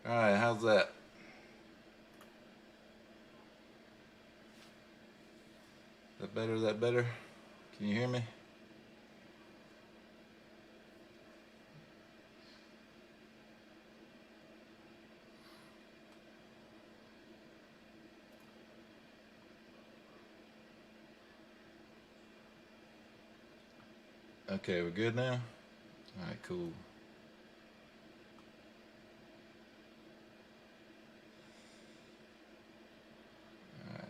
Alright, how's that? That better? That better? Can you hear me? Okay, we're good now? Alright, cool. Alright.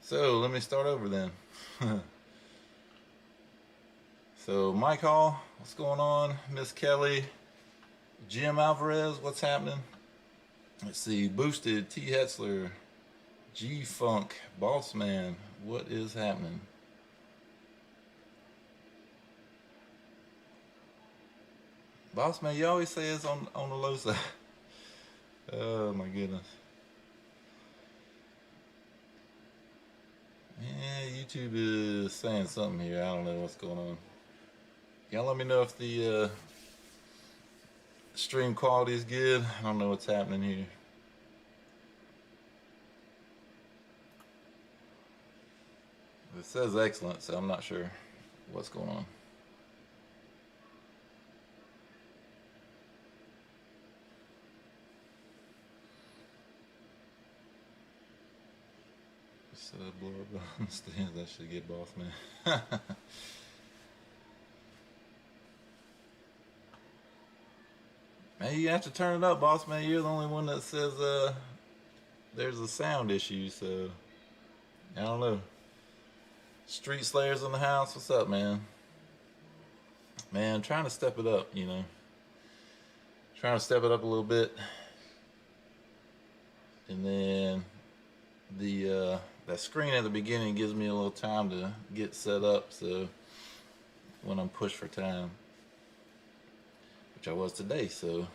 So, let me start over then. So, Mike Hall, what's going on? Miss Kelly, Jim Alvarez, what's happening? Let's see, Boosted, T. Hetzler, G Funk, Boss Man, what is happening? Boss Man, you always say it's on the low side. Oh my goodness. Yeah, YouTube is saying something here. I don't know what's going on. Y'all let me know if the stream quality is good. I don't know what's happening here. It says excellent, so I'm not sure what's going on. Blow up on the stands. I should get Boss Man. Man, you have to turn it up, Boss Man. You're the only one that says there's a sound issue, so I don't know. Street Slayers in the house. What's up, man? Man, trying to step it up, you know. Trying to step it up a little bit. And then the that screen at the beginning gives me a little time to get set up, so when I'm pushed for time, which I was today. So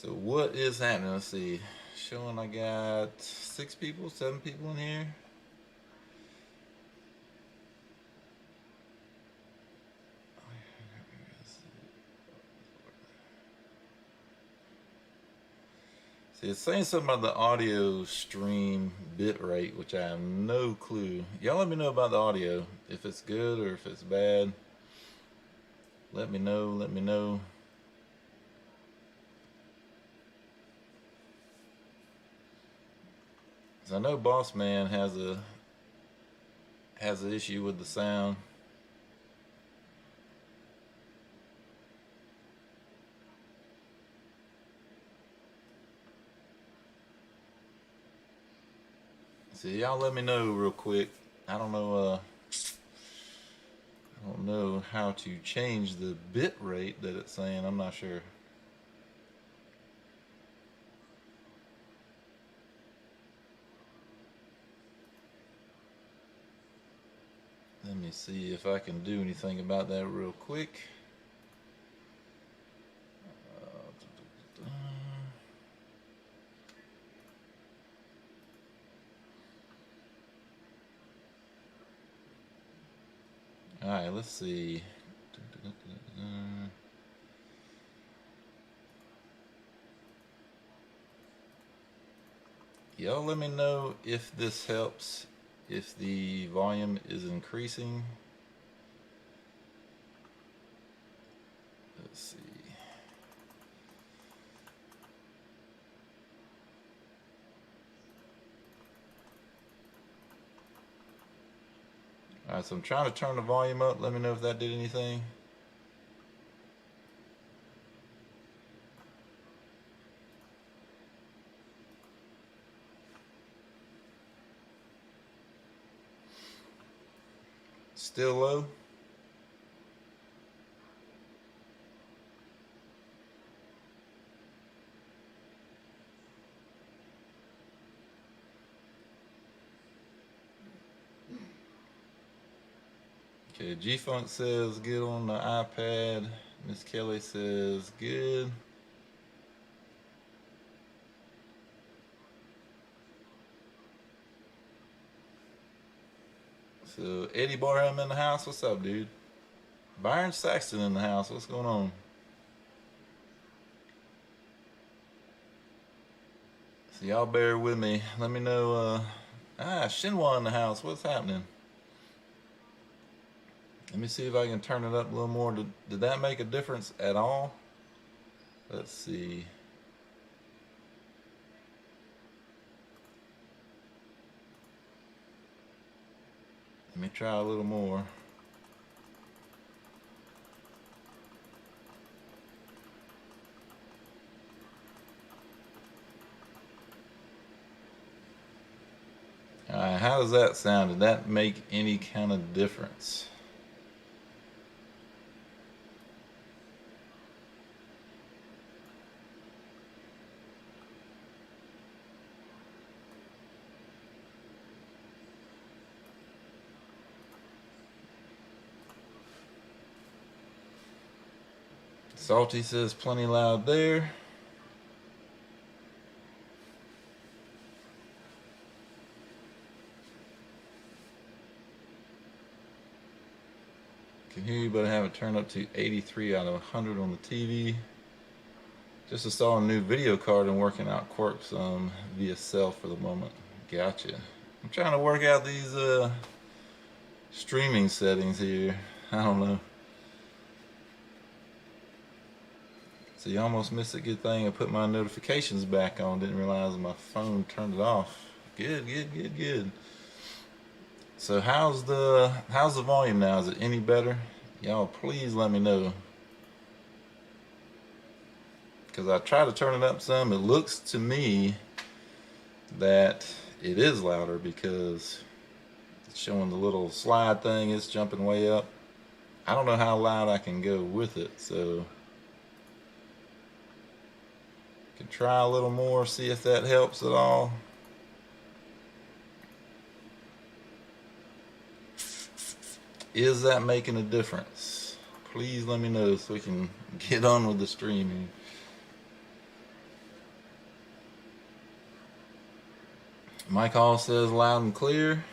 what is happening? Let's see. Showing I got 6 people, 7 people in here. See, it's saying something about the audio stream bit rate, which I have no clue. Y'all let me know about the audio, if it's good or if it's bad. Let me know, let me know. Cause I know Boss Man has an issue with the sound. See, y'all let me know real quick. I don't know how to change the bit rate that it's saying. I'm not sure. Let me see if I can do anything about that real quick. Alright, let's see. Y'all let me know if this helps, if the volume is increasing. Let's see. Alright, so I'm trying to turn the volume up. Let me know if that did anything. Still low? Okay, G-Funk says good on the iPad. Miss Kelly says good. So Eddie Barham in the house. What's up, dude? Byron Saxton in the house. What's going on? So y'all bear with me. Let me know. Shinwa in the house. What's happening? Let me see if I can turn it up a little more. Did that make a difference at all? Let's see. Let me try a little more. Alright, how does that sound? Did that make any kind of difference? Salty says plenty loud there. Can hear you, but I have it turned up to 83 out of 100 on the TV. Just installed a new video card and working out quirks via cell for the moment. Gotcha. I'm trying to work out these streaming settings here. I don't know. So you almost missed a good thing. I put my notifications back on. Didn't realize my phone turned it off. Good, good, good, good. So how's the volume now? Is it any better? Y'all please let me know. Because I try to turn it up some. It looks to me that it is louder because it's showing the little slide thing. It's jumping way up. I don't know how loud I can go with it, so can try a little more, see if that helps at all. Is that making a difference? Please let me know so we can get on with the streaming. Mike Hall says loud and clear.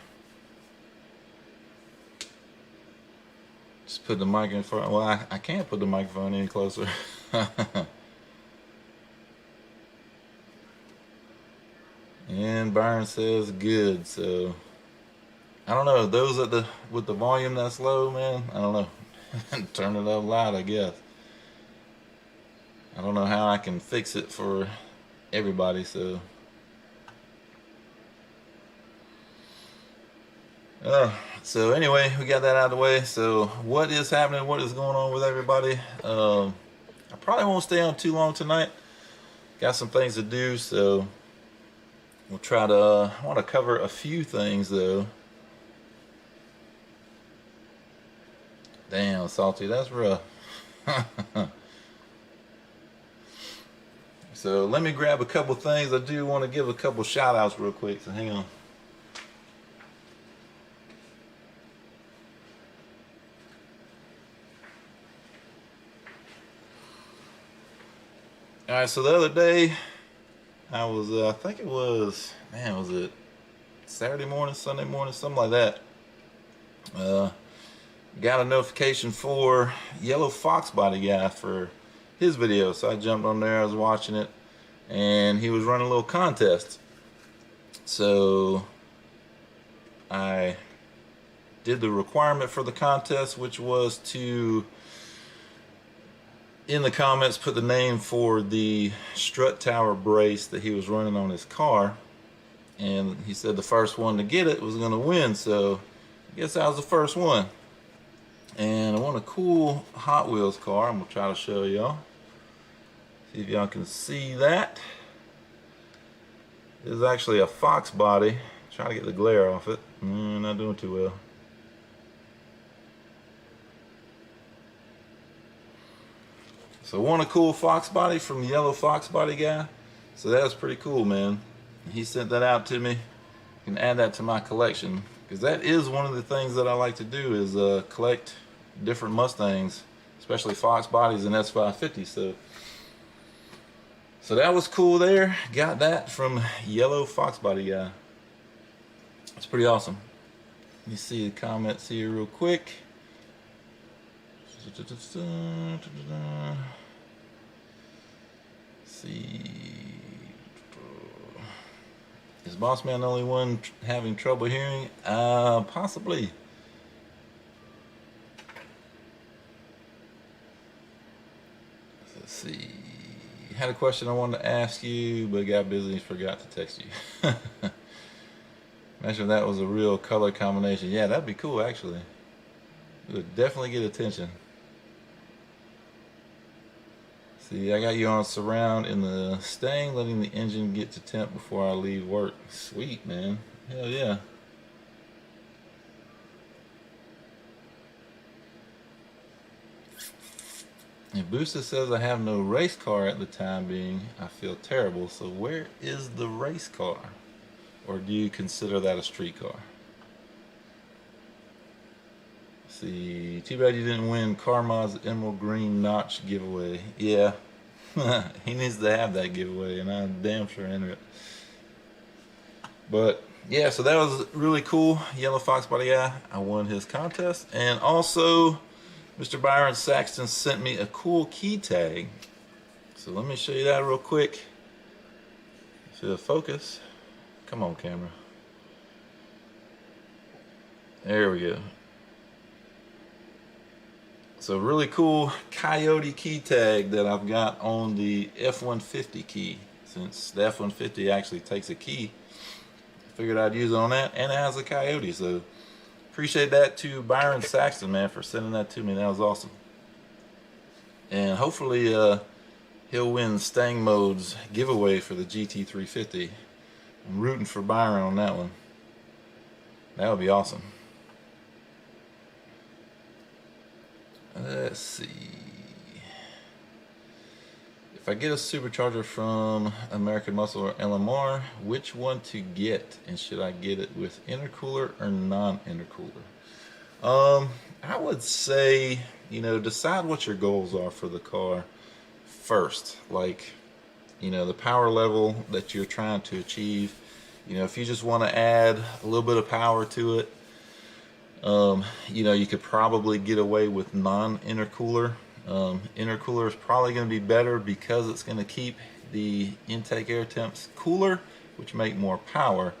Just put the mic in front. Well, I can't put the microphone any closer. And Byron says good. So I don't know. Those with the volume that's low, man, I don't know. Turn it up loud, I guess. I don't know how I can fix it for everybody, so so anyway, we got that out of the way. So what is happening? What is going on with everybody? I probably won't stay on too long tonight. Got some things to do, so we'll try to. I want to cover a few things though. Damn, Salty, that's rough. So let me grab a couple things. I do want to give a couple shout outs real quick, so hang on. Alright, so the other day I was, I think it was, man, was it Saturday morning, Sunday morning, something like that. Got a notification for Yellow Fox Body guy for his video, so I jumped on there. I was watching it, and he was running a little contest. So I did the requirement for the contest, which was to, in the comments, put the name for the strut tower brace that he was running on his car, and he said the first one to get it was going to win. So I guess I was the first one. And I want a cool Hot Wheels car. I'm going to try to show y'all. See if y'all can see that. This is actually a Fox body. Trying to get the glare off it. Not doing too well. So I want a cool Fox body from Yellow Fox Body guy. So that's pretty cool, man. He sent that out to me. You can add that to my collection, because that is one of the things that I like to do, is collect different Mustangs, especially Fox bodies and S550s. So that was cool there. Got that from Yellow Fox Body guy. It's pretty awesome. Let me see the comments here real quick. See. Is Boss Man the only one having trouble hearing? Possibly. Let's see. Had a question I wanted to ask you, but got busy and forgot to text you. Imagine if that was a real color combination. Yeah, that'd be cool, actually. It would definitely get attention. See, I got you on surround in the staying, letting the engine get to temp before I leave work. Sweet, man. Hell yeah. And Booster says I have no race car at the time being. I feel terrible. So where is the race car? Or do you consider that a street car? See, too bad you didn't win Carma's Emerald Green Notch giveaway. Yeah, he needs to have that giveaway, and I'm damn sure enter it. But yeah, so that was really cool. Yellow Fox Body Guy, I won his contest. And also, Mr. Byron Saxton sent me a cool key tag. So let me show you that real quick. If it'll focus. Come on, camera. There we go. So really cool Coyote key tag that I've got on the F-150 key. Since the F-150 actually takes a key, I figured I'd use it on that, and it has a Coyote. So appreciate that to Byron Saxton, man, for sending that to me. That was awesome. And hopefully he'll win Stang Mode's giveaway for the GT350. I'm rooting for Byron on that one. That would be awesome. Let's see. If I get a supercharger from American Muscle or LMR, which one to get? And should I get it with intercooler or non-intercooler? I would say, decide what your goals are for the car first. Like, the power level that you're trying to achieve. If you just want to add a little bit of power to it, you could probably get away with non-intercooler. Intercooler is probably going to be better because it's going to keep the intake air temps cooler, which make more power.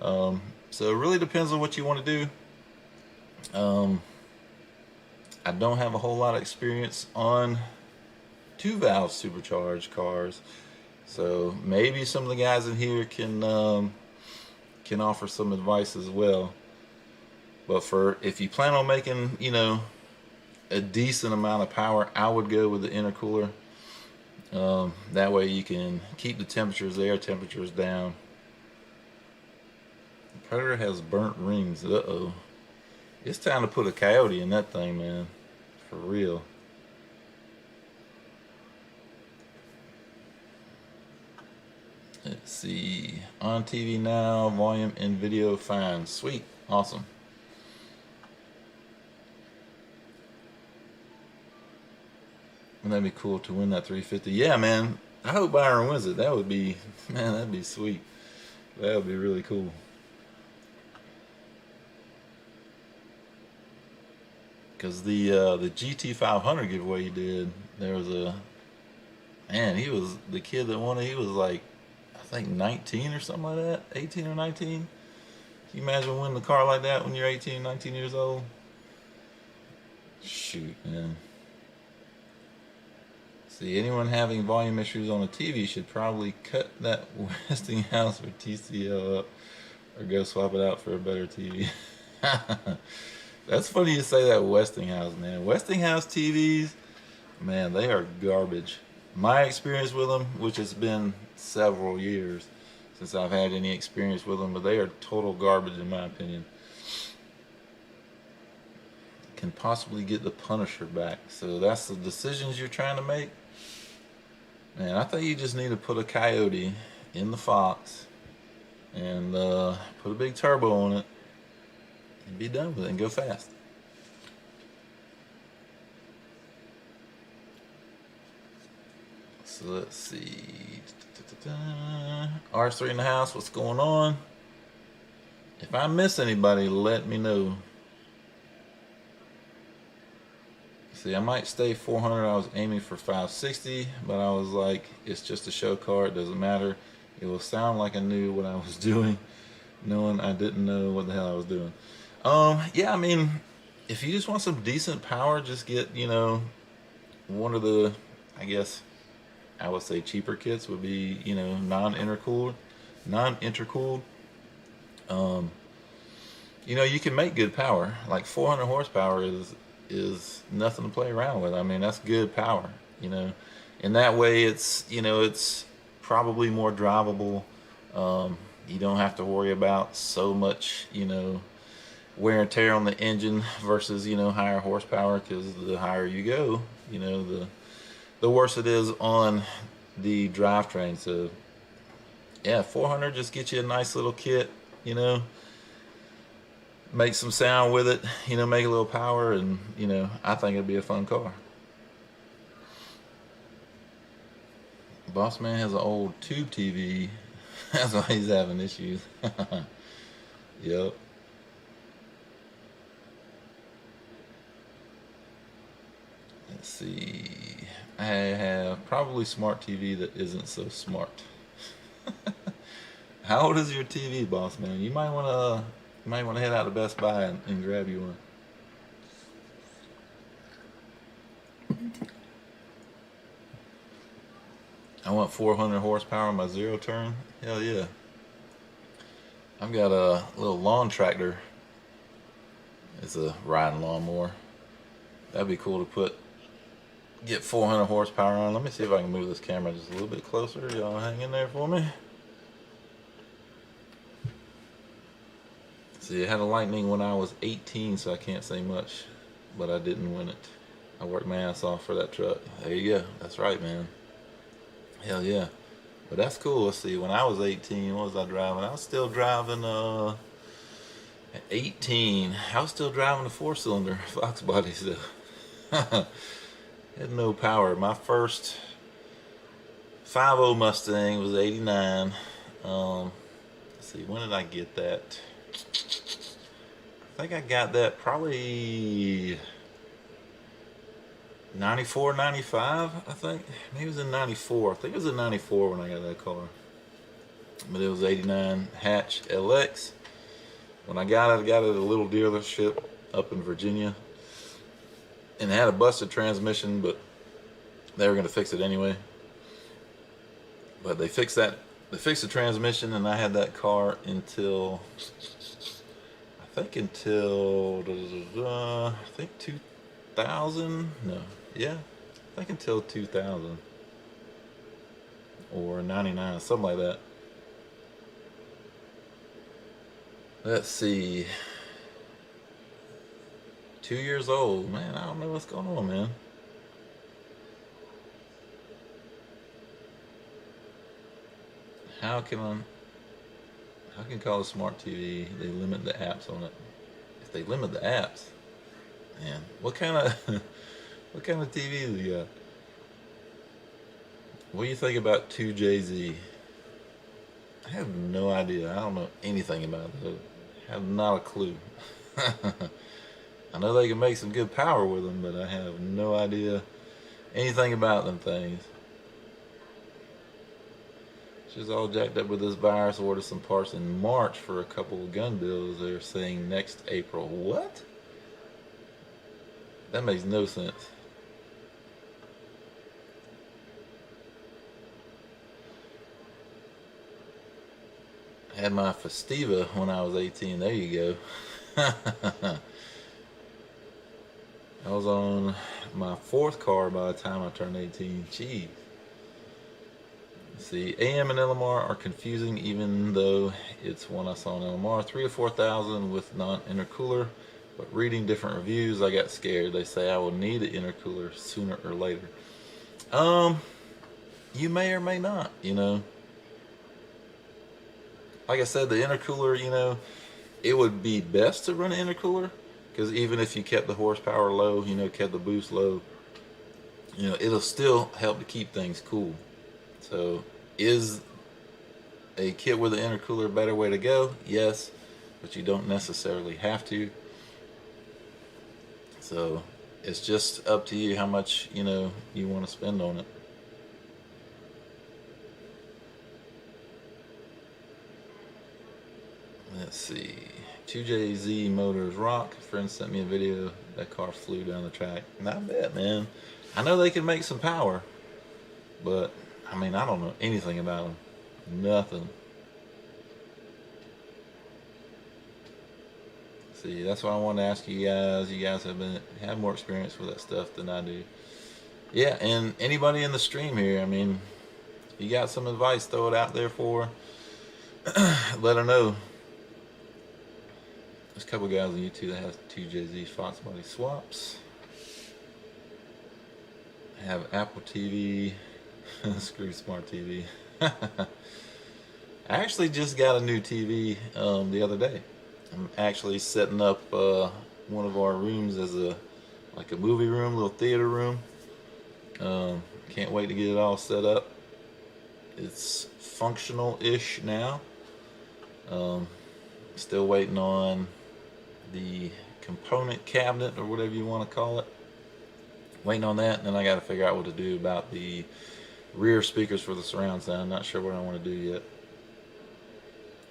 So it really depends on what you want to do. I don't have a whole lot of experience on 2-valve supercharged cars, so maybe some of the guys in here can offer some advice as well. But if you plan on making, a decent amount of power, I would go with the intercooler. That way you can keep the temperatures, the air temperatures down. The Predator has burnt rings. Uh-oh. It's time to put a Coyote in that thing, man. For real. Let's see. On TV now, volume and video fine. Sweet. Awesome. Wouldn't that be cool to win that 350? Yeah, man. I hope Byron wins it. That would be, man, that'd be sweet. That would be really cool. Because the GT500 giveaway he did, there was the kid that won it, he was like, I think 19 or something like that, 18 or 19. Can you imagine winning a car like that when you're 18, 19 years old? Shoot, man. See, anyone having volume issues on a TV should probably cut that Westinghouse or TCL up or go swap it out for a better TV. That's funny you say that, Westinghouse, man. Westinghouse TVs, man, they are garbage. My experience with them, which has been several years since I've had any experience with them, but they are total garbage in my opinion. Can possibly get the Punisher back. So that's the decisions you're trying to make. Man, I think you just need to put a Coyote in the Fox and put a big turbo on it and be done with it and go fast. So let's see. R3 in the house, what's going on? If I miss anybody, let me know. See, I might stay 400. I was aiming for 560, but I was like, it's just a show car. It doesn't matter. It will sound like I knew what I was doing, knowing I didn't know what the hell I was doing. Yeah, I mean, if you just want some decent power, just get, one of the, I guess, I would say cheaper kits would be, non-intercooled. Um, you can make good power. Like 400 horsepower is nothing to play around with. I mean, that's good power, In that way, it's probably more drivable. You don't have to worry about so much, wear and tear on the engine versus, higher horsepower, because the higher you go, the worse it is on the drivetrain. So, yeah, 400 just get you a nice little kit, make some sound with it, make a little power, and, I think it'd be a fun car. Boss man has an old tube TV. That's why he's having issues. Yep. Let's see. I have probably smart TV that isn't so smart. How old is your TV, boss man? You might want to head out to Best Buy and grab you one. I want 400 horsepower on my zero turn. Hell yeah. I've got a little lawn tractor. It's a riding lawnmower. That'd be cool to get 400 horsepower on. Let me see if I can move this camera just a little bit closer. Y'all hang in there for me. See, I had a Lightning when I was 18, so I can't say much, but I didn't win it. I worked my ass off for that truck. There you go. That's right, man. Hell yeah. But that's cool. Let's see, when I was 18, what was I driving? I was still driving, at 18, I was still driving a 4-cylinder Fox body still. Had no power. My first 5.0 Mustang was 89. Let's see, when did I get that? I think I got that probably 94, 95, I think. Maybe it was in 94. I think it was in 94 when I got that car. But it was 89 hatch LX. When I got it at a little dealership up in Virginia. And it had a busted transmission, but they were going to fix it anyway. But they fixed the transmission, and I had that car until, I think 2000. No, yeah, I think until 2000 or 99, something like that. Let's see. 2 years old, man. I don't know what's going on, man. How can call a smart TV? They limit the apps on it. If they limit the apps, man, what kind of TV do you got? What do you think about 2JZ? I have no idea. I don't know anything about it. I have not a clue. I know they can make some good power with them, but I have no idea anything about them things. She's all jacked up with this virus. Ordered some parts in March for a couple of gun builds. They're saying next April. What? That makes no sense. I had my Festiva when I was 18. There you go. I was on my 4th car by the time I turned 18. Jeez. See, AM and LMR are confusing, even though it's one I saw in LMR. 3,000 to 4,000 with non-intercooler, but reading different reviews, I got scared. They say I will need an intercooler sooner or later. You may or may not, Like I said, the intercooler, it would be best to run an intercooler, because even if you kept the horsepower low, kept the boost low, it'll still help to keep things cool. So, is a kit with an intercooler a better way to go? Yes, but you don't necessarily have to. So, it's just up to you how much, you know, you want to spend on it. Let's see. 2JZ Motors rock. A friend sent me a video. That car flew down the track. Not bad, man. I know they can make some power, but I mean, I don't know anything about them. Nothing. See, that's why I wanted to ask you guys. You guys have more experience with that stuff than I do. Yeah, and anybody in the stream here, I mean, you got some advice, throw it out there for. Let her know. There's a couple guys on YouTube that have 2JZ Fox body swaps. I have Apple TV. Screw smart TV. I actually just got a new TV the other day. I'm actually setting up one of our rooms as like a movie room, little theater room. Can't wait to get it all set up. It's functional-ish now. Still waiting on the component cabinet or whatever you want to call it. Waiting on that, and then I got to figure out what to do about the rear speakers for the surround sound. Not sure what I want to do yet.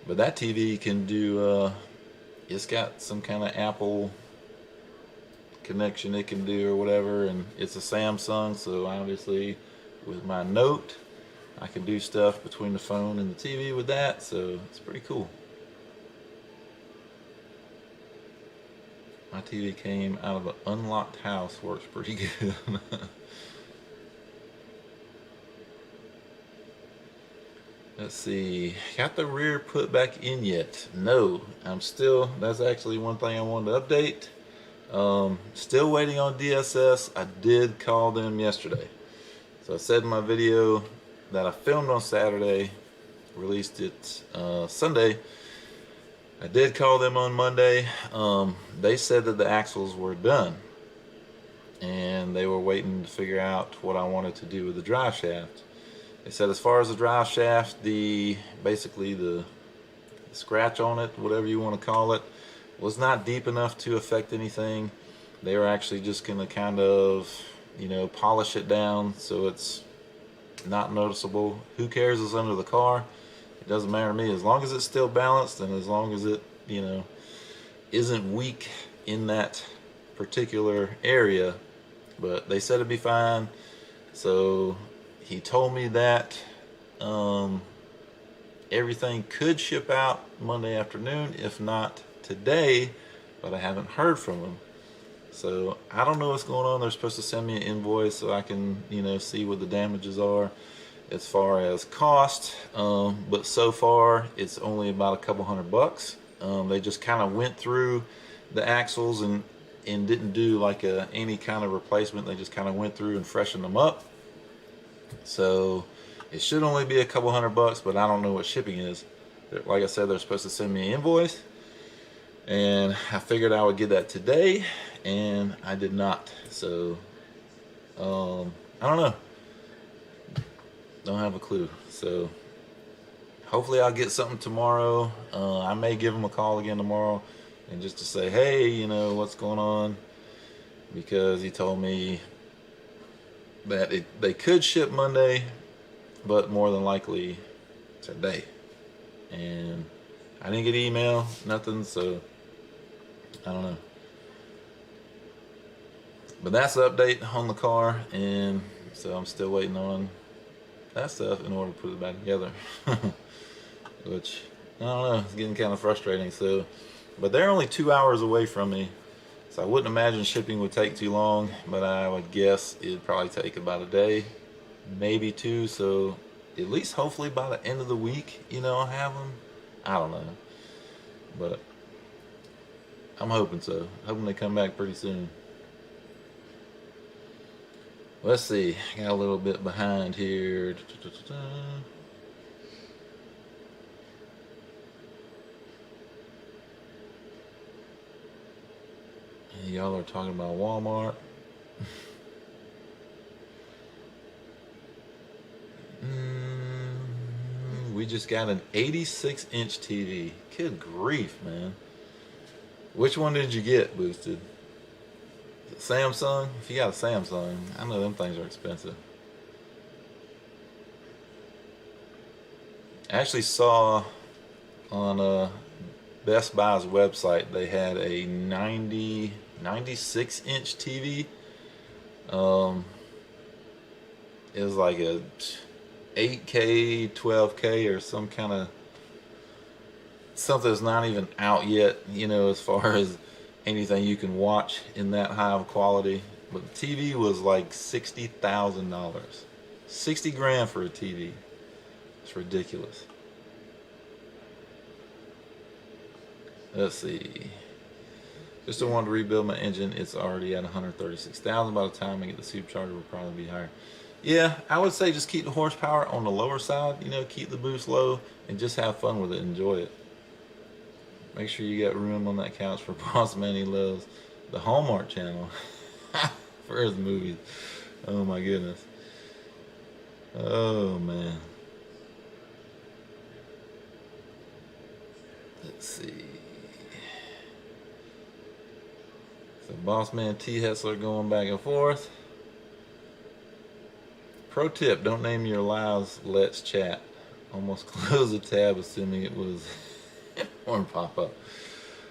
But that TV can do, it's got some kind of Apple connection it can do or whatever, and it's a Samsung, so obviously with my Note I can do stuff between the phone and the TV with that, so it's pretty cool. My TV came out of an unlocked house, works pretty good. Let's see, got the rear put back in yet? No, I'm still, that's actually one thing I wanted to update. Still waiting on DSS. I did call them yesterday. So I said in my video that I filmed on Saturday, released it Sunday. I did call them on Monday. They said that the axles were done, and they were waiting to figure out what I wanted to do with the drive shaft. They said as far as the drive shaft, basically the scratch on it, whatever you want to call it, was not deep enough to affect anything. They were actually just going to kind of, you know, polish it down so it's not noticeable. Who cares? It's under the car. It doesn't matter to me as long as it's still balanced and as long as it, you know, isn't weak in that particular area. But they said it'd be fine. So he told me that everything could ship out Monday afternoon, if not today, but I haven't heard from them. So I don't know what's going on. They're supposed to send me an invoice so I can, you know, see what the damages are as far as cost, but so far it's only about a couple $100. They just kind of went through the axles and didn't do like any kind of replacement. They just kind of went through and freshened them up. So it should only be a couple $100, but I don't know what shipping is. Like I said, they're supposed to send me an invoice, and I figured I would get that today, and I did not. So I don't know. Don't have a clue. So hopefully I'll get something tomorrow. I may give them a call again tomorrow and just to say, hey, you know, what's going on, because he told me that they could ship Monday, but more than likely today. And I didn't get email, nothing, so I don't know. But that's the update on the car, and so I'm still waiting on that stuff in order to put it back together. Which, I don't know, it's getting kind of frustrating. So, but they're only 2 hours away from me, so I wouldn't imagine shipping would take too long, but I would guess it'd probably take about a day, maybe two. So at least hopefully by the end of the week, you know, I'll have them. I don't know, but I'm hoping so. Hoping they come back pretty soon. Let's see, I got a little bit behind here. Y'all are talking about Walmart. We just got an 86-inch TV. Good grief, man. Which one did you get, Boosted? Samsung. If you got a Samsung, I know them things are expensive. I actually saw on Best Buy's website they had a 96-inch TV. It was like a 8K, 12K, or some kind of something that's not even out yet, you know, as far as anything you can watch in that high of quality. But the TV was like $60,000. 60 grand for a TV. It's ridiculous. Let's see. Just don't want to rebuild my engine. It's already at 136,000. By the time I get the supercharger, will probably be higher. Yeah, I would say just keep the horsepower on the lower side. You know, keep the boost low and just have fun with it. Enjoy it. Make sure you got room on that couch for Boss Man. He loves the Hallmark Channel for his movies. Oh my goodness. Oh man. Let's see. So Boss Man T Hessler going back and forth. Pro tip, don't name your lives Let's Chat. Almost close the tab assuming it was porn pop up.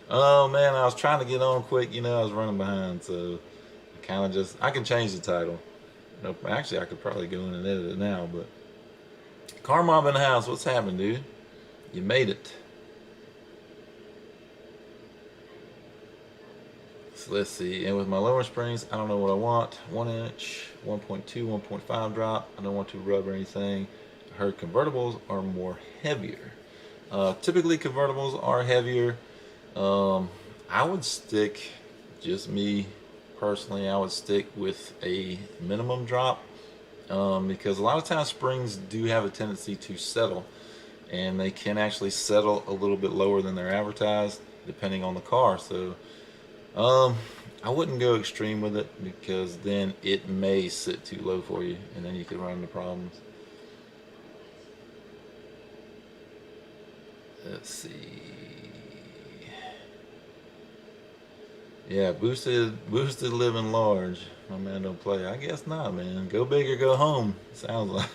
Oh man, I was trying to get on quick, you know, I was running behind, so I kind of just, I can change the title. Nope, actually I could probably go in and edit it now, but Car Mob in the house, what's happening, dude? You made it. So let's see, and with my lower springs, I don't know what I want. 1 inch, 1.2, 1.5 drop. I don't want to rub or anything. I heard convertibles are more heavier. Typically convertibles are heavier. I would stick, just me personally, I would stick with a minimum drop because a lot of times springs do have a tendency to settle, and they can actually settle a little bit lower than they're advertised depending on the car. So I wouldn't go extreme with it because then it may sit too low for you and then you could run into problems. Let's see. Yeah, boosted living large. My man don't play. I guess not, man. Go big or go home. Sounds like.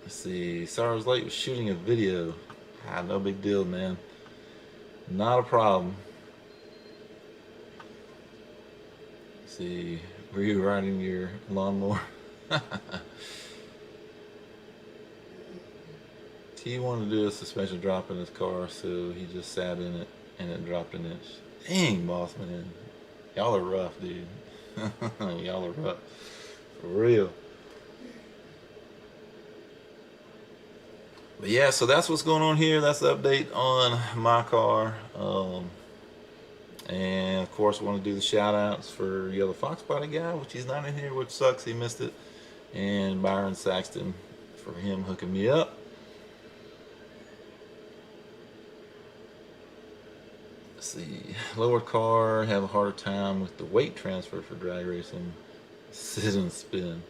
Let's see. Sorry I was late with shooting a video. Ah, no big deal, man. Not a problem. Let's see. Were you riding your lawnmower? He wanted to do a suspension drop in his car, so he just sat in it and it dropped an inch. Dang, boss man. Y'all are rough, dude. Y'all are rough. For real. But yeah, so that's what's going on here. That's the update on my car. And of course, I want to do the shout outs for Yellow Fox Body Guy, which he's not in here, which sucks. He missed it. And Byron Saxton for him hooking me up. Let's see, lower car, have a harder time with the weight transfer for drag racing. Sit and spin.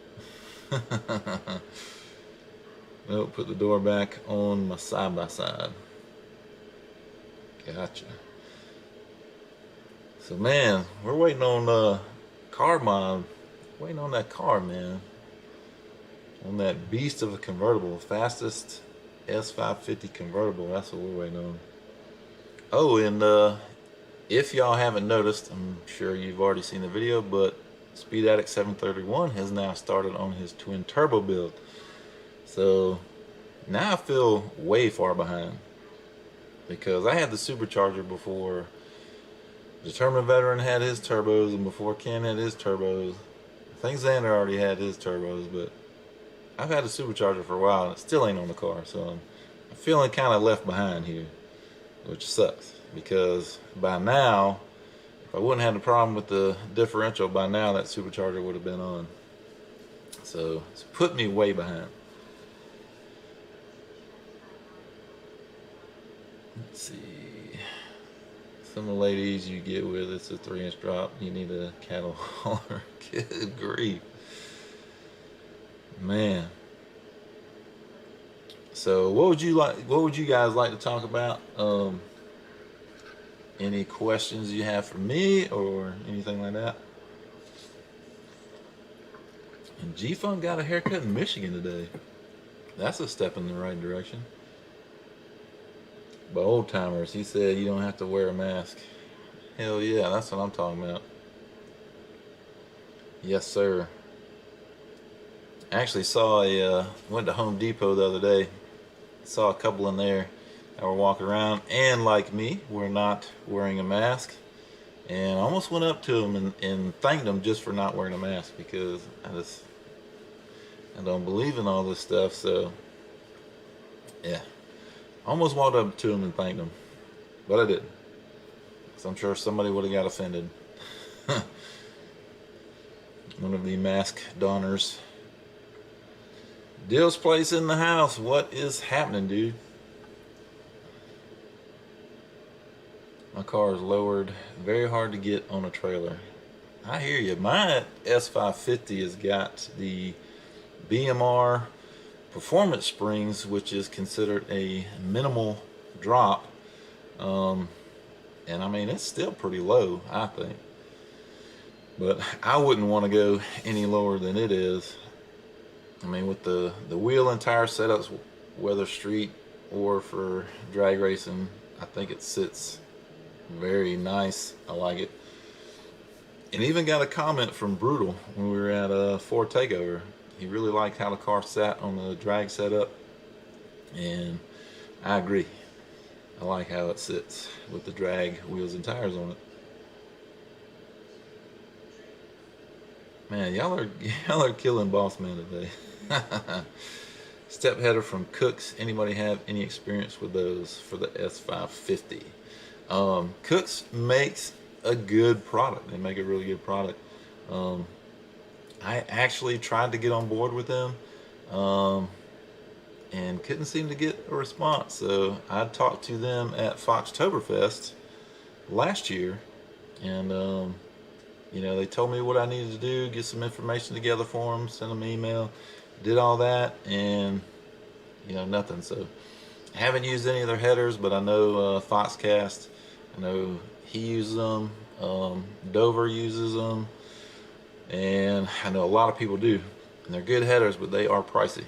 Nope, put the door back on my side-by-side. Gotcha. So man, we're waiting on car mod. Waiting on that car, man. On that beast of a convertible. Fastest S550 convertible. That's what we're waiting on. Oh, and if y'all haven't noticed, I'm sure you've already seen the video, but Speed Addict 731 has now started on his twin turbo build. So now I feel way far behind because I had the supercharger before Determined Veteran had his turbos and before Ken had his turbos. I think Xander already had his turbos, but I've had the supercharger for a while and it still ain't on the car. So I'm feeling kind of left behind here, which sucks because by now, if I wouldn't have the problem with the differential, by now that supercharger would have been on. So it's put me way behind. Let's see. Some of the ladies you get with, it's a 3-inch drop. You need a cattle hauler. Good grief. Man. So what would you guys like to talk about? any questions you have for me or anything like that. And G-Funk got a haircut in Michigan today. That's a step in the right direction. But old timers, he said you don't have to wear a mask. Hell yeah, that's what I'm talking about. Yes, sir. I actually went to Home Depot the other day. Saw a couple in there that were walking around, and like me, were not wearing a mask. And I almost went up to them and thanked them just for not wearing a mask, because I don't believe in all this stuff. So yeah, almost walked up to them and thanked them, but I didn't, because I'm sure somebody would have got offended. One of the mask donners. Dill's place in the house. What is happening, dude? My car is lowered. Very hard to get on a trailer. I hear you. My S550 has got the BMR performance springs, which is considered a minimal drop. And I mean, it's still pretty low, I think. But I wouldn't want to go any lower than it is. I mean, with the wheel and tire setups, whether street or for drag racing, I think it sits very nice. I like it. And even got a comment from Brutal when we were at Ford Takeover. He really liked how the car sat on the drag setup, and I agree. I like how it sits with the drag wheels and tires on it. Man, y'all are killing Boss Man today. Step header from Cooks. Anybody have any experience with those for the S550? Cooks makes a good product. They make a really good product. I actually tried to get on board with them, and couldn't seem to get a response. So I talked to them at Foxtoberfest last year, and you know, they told me what I needed to do, get some information together for them, send them an email, did all that, and you know, nothing. So I haven't used any of their headers, but I know Foxcast, I know he uses them, Dover uses them, and I know a lot of people do, and they're good headers, but they are pricey.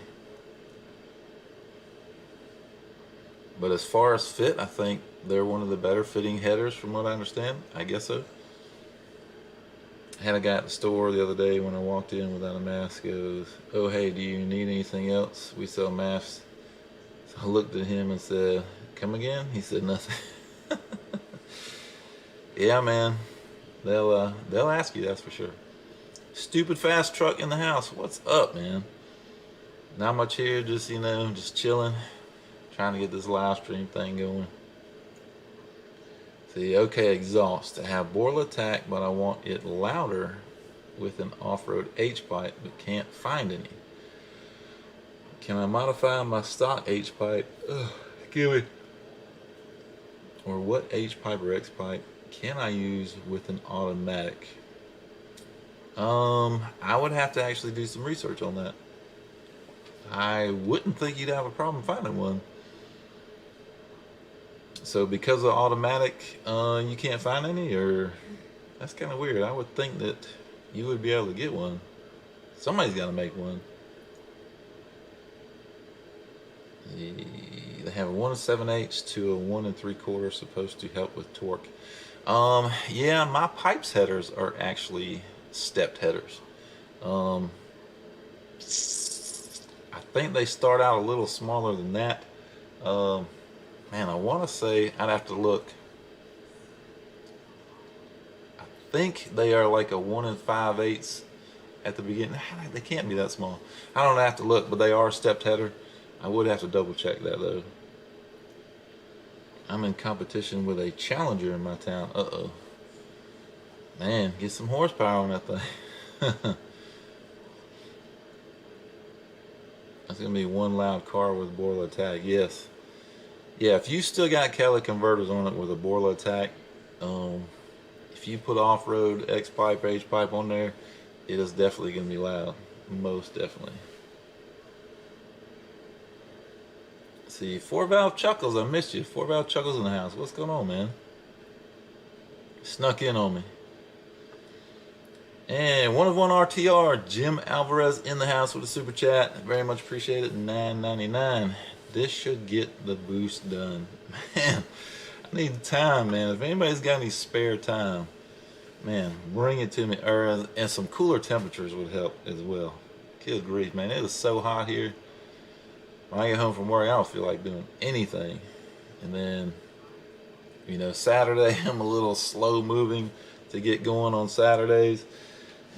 But as far as fit, I think they're one of the better fitting headers from what I understand. I guess so. I had a guy at the store the other day when I walked in without a mask. Goes, "Oh hey, do you need anything else? We sell masks." So I looked at him and said, "Come again?" He said, "Nothing." Yeah, man, they'll ask you, that's for sure. Stupid fast truck in the house. What's up, man? Not much here, just just chilling, trying to get this live stream thing going. See, okay, exhaust. I have Boral Attack, but I want it louder with an off-road H-pipe, but can't find any. Can I modify my stock H-pipe? Give me. Or what H-pipe or X-pipe can I use with an automatic? I would have to actually do some research on that. I wouldn't think you'd have a problem finding one. So because of automatic, you can't find any, or that's kind of weird. I would think that you would be able to get one. Somebody's got to make one. They have a 1 7/8 to a 1 3/4 supposed to help with torque. Yeah, my pipes headers are actually stepped headers. I think they start out a little smaller than that. Man, I want to say, I'd have to look. I think they are like a 1 5/8 at the beginning. They can't be that small. I don't have to look, but they are stepped header. I would have to double check that though. I'm in competition with a Challenger in my town. Uh-oh. Man, get some horsepower on that thing. That's going to be one loud car with Boral Attack. Yes. Yeah, if you still got Kelly converters on it with a Boral Attack, if you put off-road X-pipe, H-pipe on there, it is definitely going to be loud. Most definitely. See, 4-valve Chuckles, I missed you. 4-valve Chuckles in the house. What's going on, man? Snuck in on me. And 1 of 1 RTR, Jim Alvarez in the house with a super chat. Very much appreciated. $9.99. This should get the boost done. Man, I need time, man. If anybody's got any spare time, man, bring it to me. And some cooler temperatures would help as well. Good grief, man. It is so hot here. When I get home from work, I don't feel like doing anything. And then, you know, Saturday, I'm a little slow moving to get going on Saturdays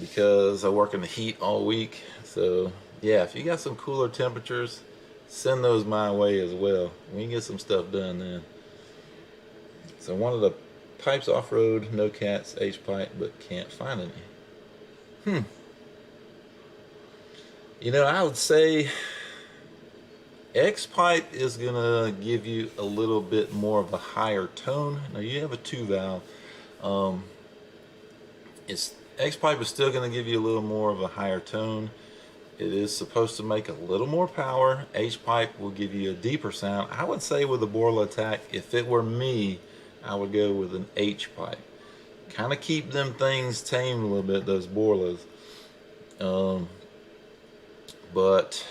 because I work in the heat all week. So yeah, if you got some cooler temperatures, send those my way as well. We can get some stuff done then. So one of the pipes off-road, no cats, H-pipe, but can't find any. You know, I would say X-pipe is gonna give you a little bit more of a higher tone. Now you have a 2-valve. X-pipe is still going to give you a little more of a higher tone. It is supposed to make a little more power. H-pipe will give you a deeper sound. I would say with the Borla Attack, if it were me, I would go with an H-pipe. Kind of keep them things tamed a little bit, those Borlas. But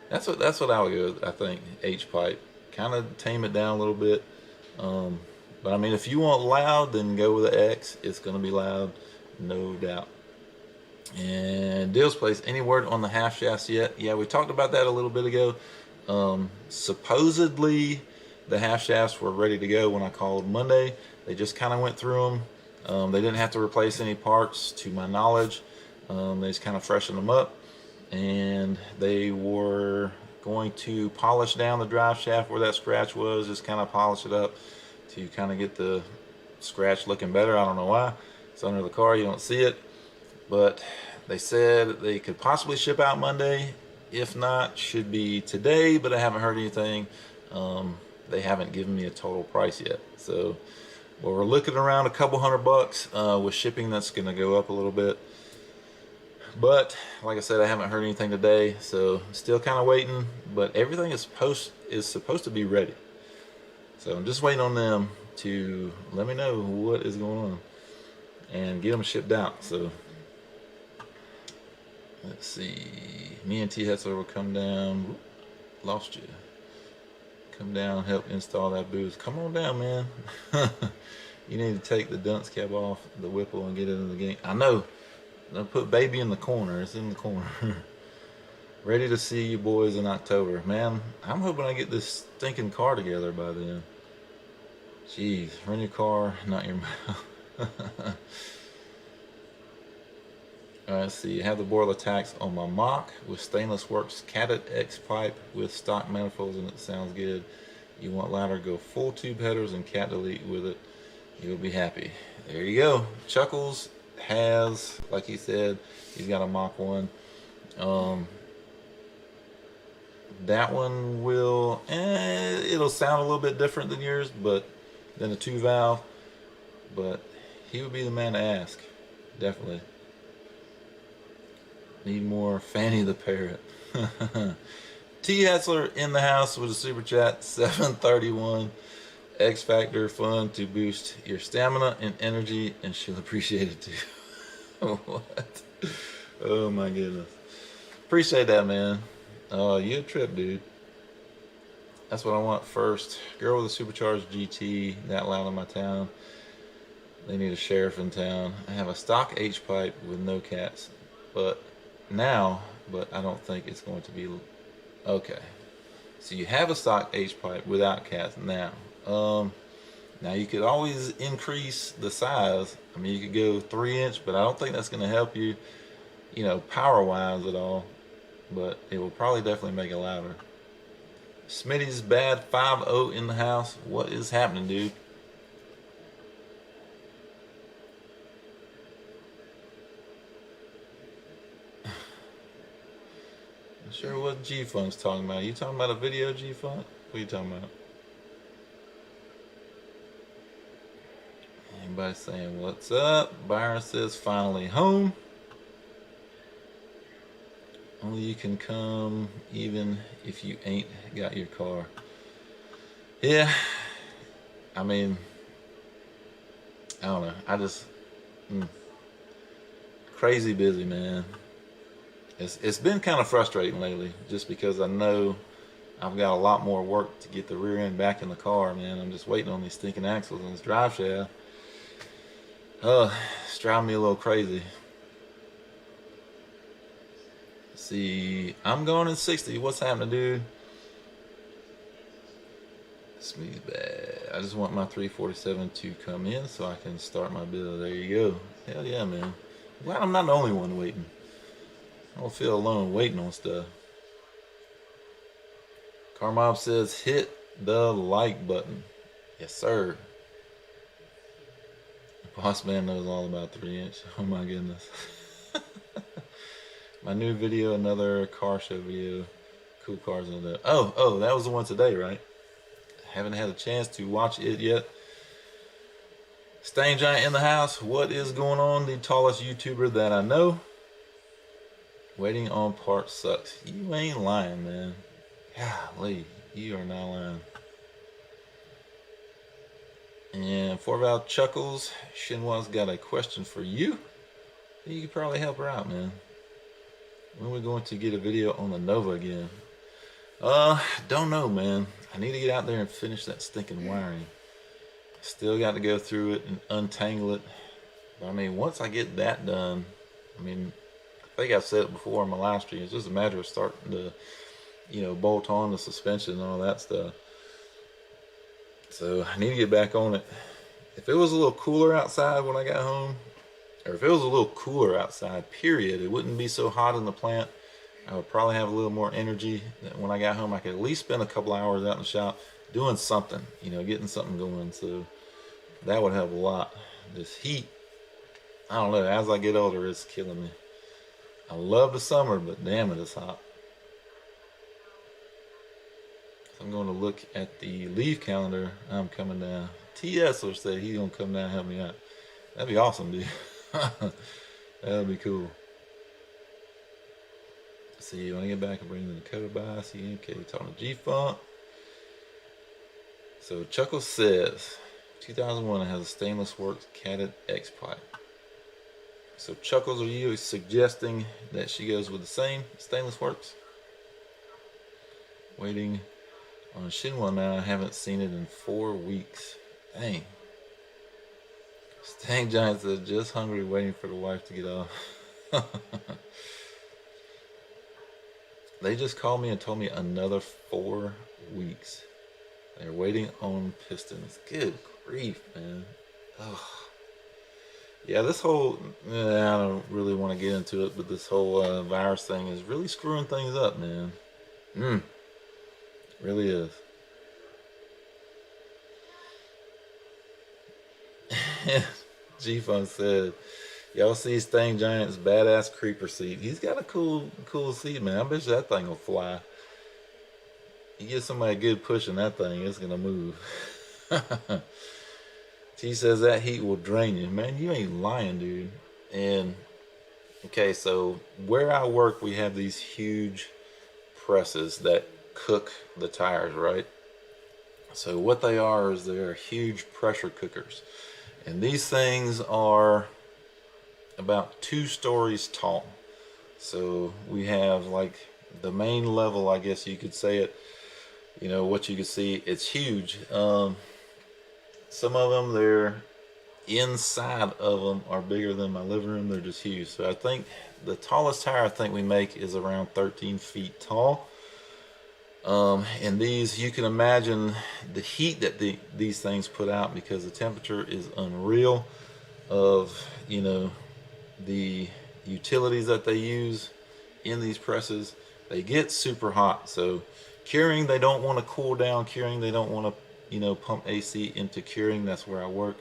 that's what I would go with, I think, H-pipe. Kind of tame it down a little bit. But I mean, if you want loud, then go with the X. It's going to be loud, no doubt. And Dill's Place, any word on the half shafts yet? Yeah, we talked about that a little bit ago. Supposedly, the half shafts were ready to go when I called Monday. They just kind of went through them. They didn't have to replace any parts, to my knowledge. They just kind of freshened them up. And they were going to polish down the drive shaft where that scratch was, just kind of polish it up to kind of get the scratch looking better. I don't know why. It's under the car, you don't see it. But they said they could possibly ship out Monday. If not, should be today, but I haven't heard anything. They haven't given me a total price yet. So well, we're looking around a couple $100 with shipping. That's going to go up a little bit. But like I said, I haven't heard anything today, so still kind of waiting. But everything is supposed to be ready. So I'm just waiting on them to let me know what is going on and get them shipped out. So let's see. Me and T. Hetzler will come down. Lost you. Come down, help install that boost. Come on down, man. You need to take the dunce cap off the Whipple and get it in the game. I know. I'll put baby in the corner. It's in the corner. Ready to see you boys in October. Man, I'm hoping I get this stinking car together by then. Jeez, run your car, not your mouth. Alright, let's see. I have the Borla Attacks on my mock with Stainless Works Cadet X pipe with stock manifolds, and it sounds good. You want louder, go full tube headers and cat delete with it. You'll be happy. There you go. Chuckles has, like he said, he's got a Mach 1. That one will, it'll sound a little bit different than yours, but than a 2-valve. But he would be the man to ask, definitely. Need more Fanny the Parrot. T. Hetzler in the house with a super chat, 731. X Factor fun to boost your stamina and energy, and she'll appreciate it too. What? Oh my goodness. Appreciate that, man. Oh, you a trip, dude. That's what I want first. Girl with a supercharged GT, that loud in my town. They need a sheriff in town. I have a stock H-pipe with no cats, but I don't think it's going to be okay. So you have a stock H-pipe without cats now. Now you could always increase the size. I mean, you could go 3-inch, but I don't think that's going to help you, you know, power-wise at all. But it will probably definitely make it louder. Smitty's Bad 5-0 in the house. What is happening, dude? I'm sure what G-Funk's talking about. You talking about a video, G-Funk? What are you talking about? Anybody saying what's up? Byron says finally home. Only you can come even if you ain't got your car. Yeah, I mean, I don't know. I just crazy busy, man. It's been kind of frustrating lately, just because I know I've got a lot more work to get the rear end back in the car, man. I'm just waiting on these stinking axles and this drive shaft. It's driving me a little crazy. Let's see, I'm going in 60. What's happening, dude? Smooth bad. I just want my 347 to come in so I can start my build. There you go. Hell yeah, man. Glad I'm not the only one waiting. I don't feel alone waiting on stuff. Carmob says hit the like button. Yes, sir. Boss man knows all about 3-inch. Oh my goodness. My new video, another car show video. Cool cars on that. Oh, that was the one today, right? Haven't had a chance to watch it yet. Stain Giant in the house. What is going on? The tallest YouTuber that I know. Waiting on parts sucks. You ain't lying, man. Golly, you are not lying. And 4-Valve Chuckles, Shinwa's got a question for you. You could probably help her out, man. When are we going to get a video on the Nova again? Don't know, man. I need to get out there and finish that stinking wiring. Still got to go through it and untangle it. But I mean, once I get that done, I mean, I think I've said it before in my live stream, it's just a matter of starting to, you know, bolt on the suspension and all that stuff. So I need to get back on it. If it was a little cooler outside when I got home, or if it was a little cooler outside, period, it wouldn't be so hot in the plant. I would probably have a little more energy. That when I got home, I could at least spend a couple hours out in the shop doing something, you know, getting something going. So that would help a lot. This heat, I don't know, as I get older, it's killing me. I love the summer, but damn it, it's hot. So I'm going to look at the leave calendar. I'm coming down. T. Esler said he's going to come down and help me out. That'd be awesome, dude. That'd be cool. See, when I get back, I'll bring the Dakota by. See, okay, talking to G-Funk. So Chuckles says, 2001 has a stainless works catted X pipe. So Chuckles, are you suggesting that she goes with the same stainless works? Waiting on Shinwa now. I haven't seen it in 4 weeks. Dang. Stain Giant says, just hungry, waiting for the wife to get off. They just called me and told me another 4 weeks. They're waiting on pistons. Good grief, man. Ugh. Yeah, this whole, I don't really want to get into it, but this whole virus thing is really screwing things up, man. Really is. G-Fun said, y'all see Stain Giant's badass creeper seat. He's got a cool seat, man. I bet you that thing will fly. You get somebody good pushing that thing, it's gonna move. T says that heat will drain you. Man, you ain't lying, dude. And okay, so where I work, we have these huge presses that cook the tires, right? So what they are is they're huge pressure cookers. And these things are about 2 stories tall. So we have like the main level, I guess you could say it. You know, what you can see, it's huge. Some of them, they're inside of them are bigger than my living room. They're just huge. So I think the tallest tire I think we make is around 13 feet tall. And these, you can imagine the heat that these things put out, because the temperature is unreal of, you know, the utilities that they use in these presses. They get super hot. So curing, they don't want to cool down curing. They don't want to, you know, pump AC into curing. That's where I work,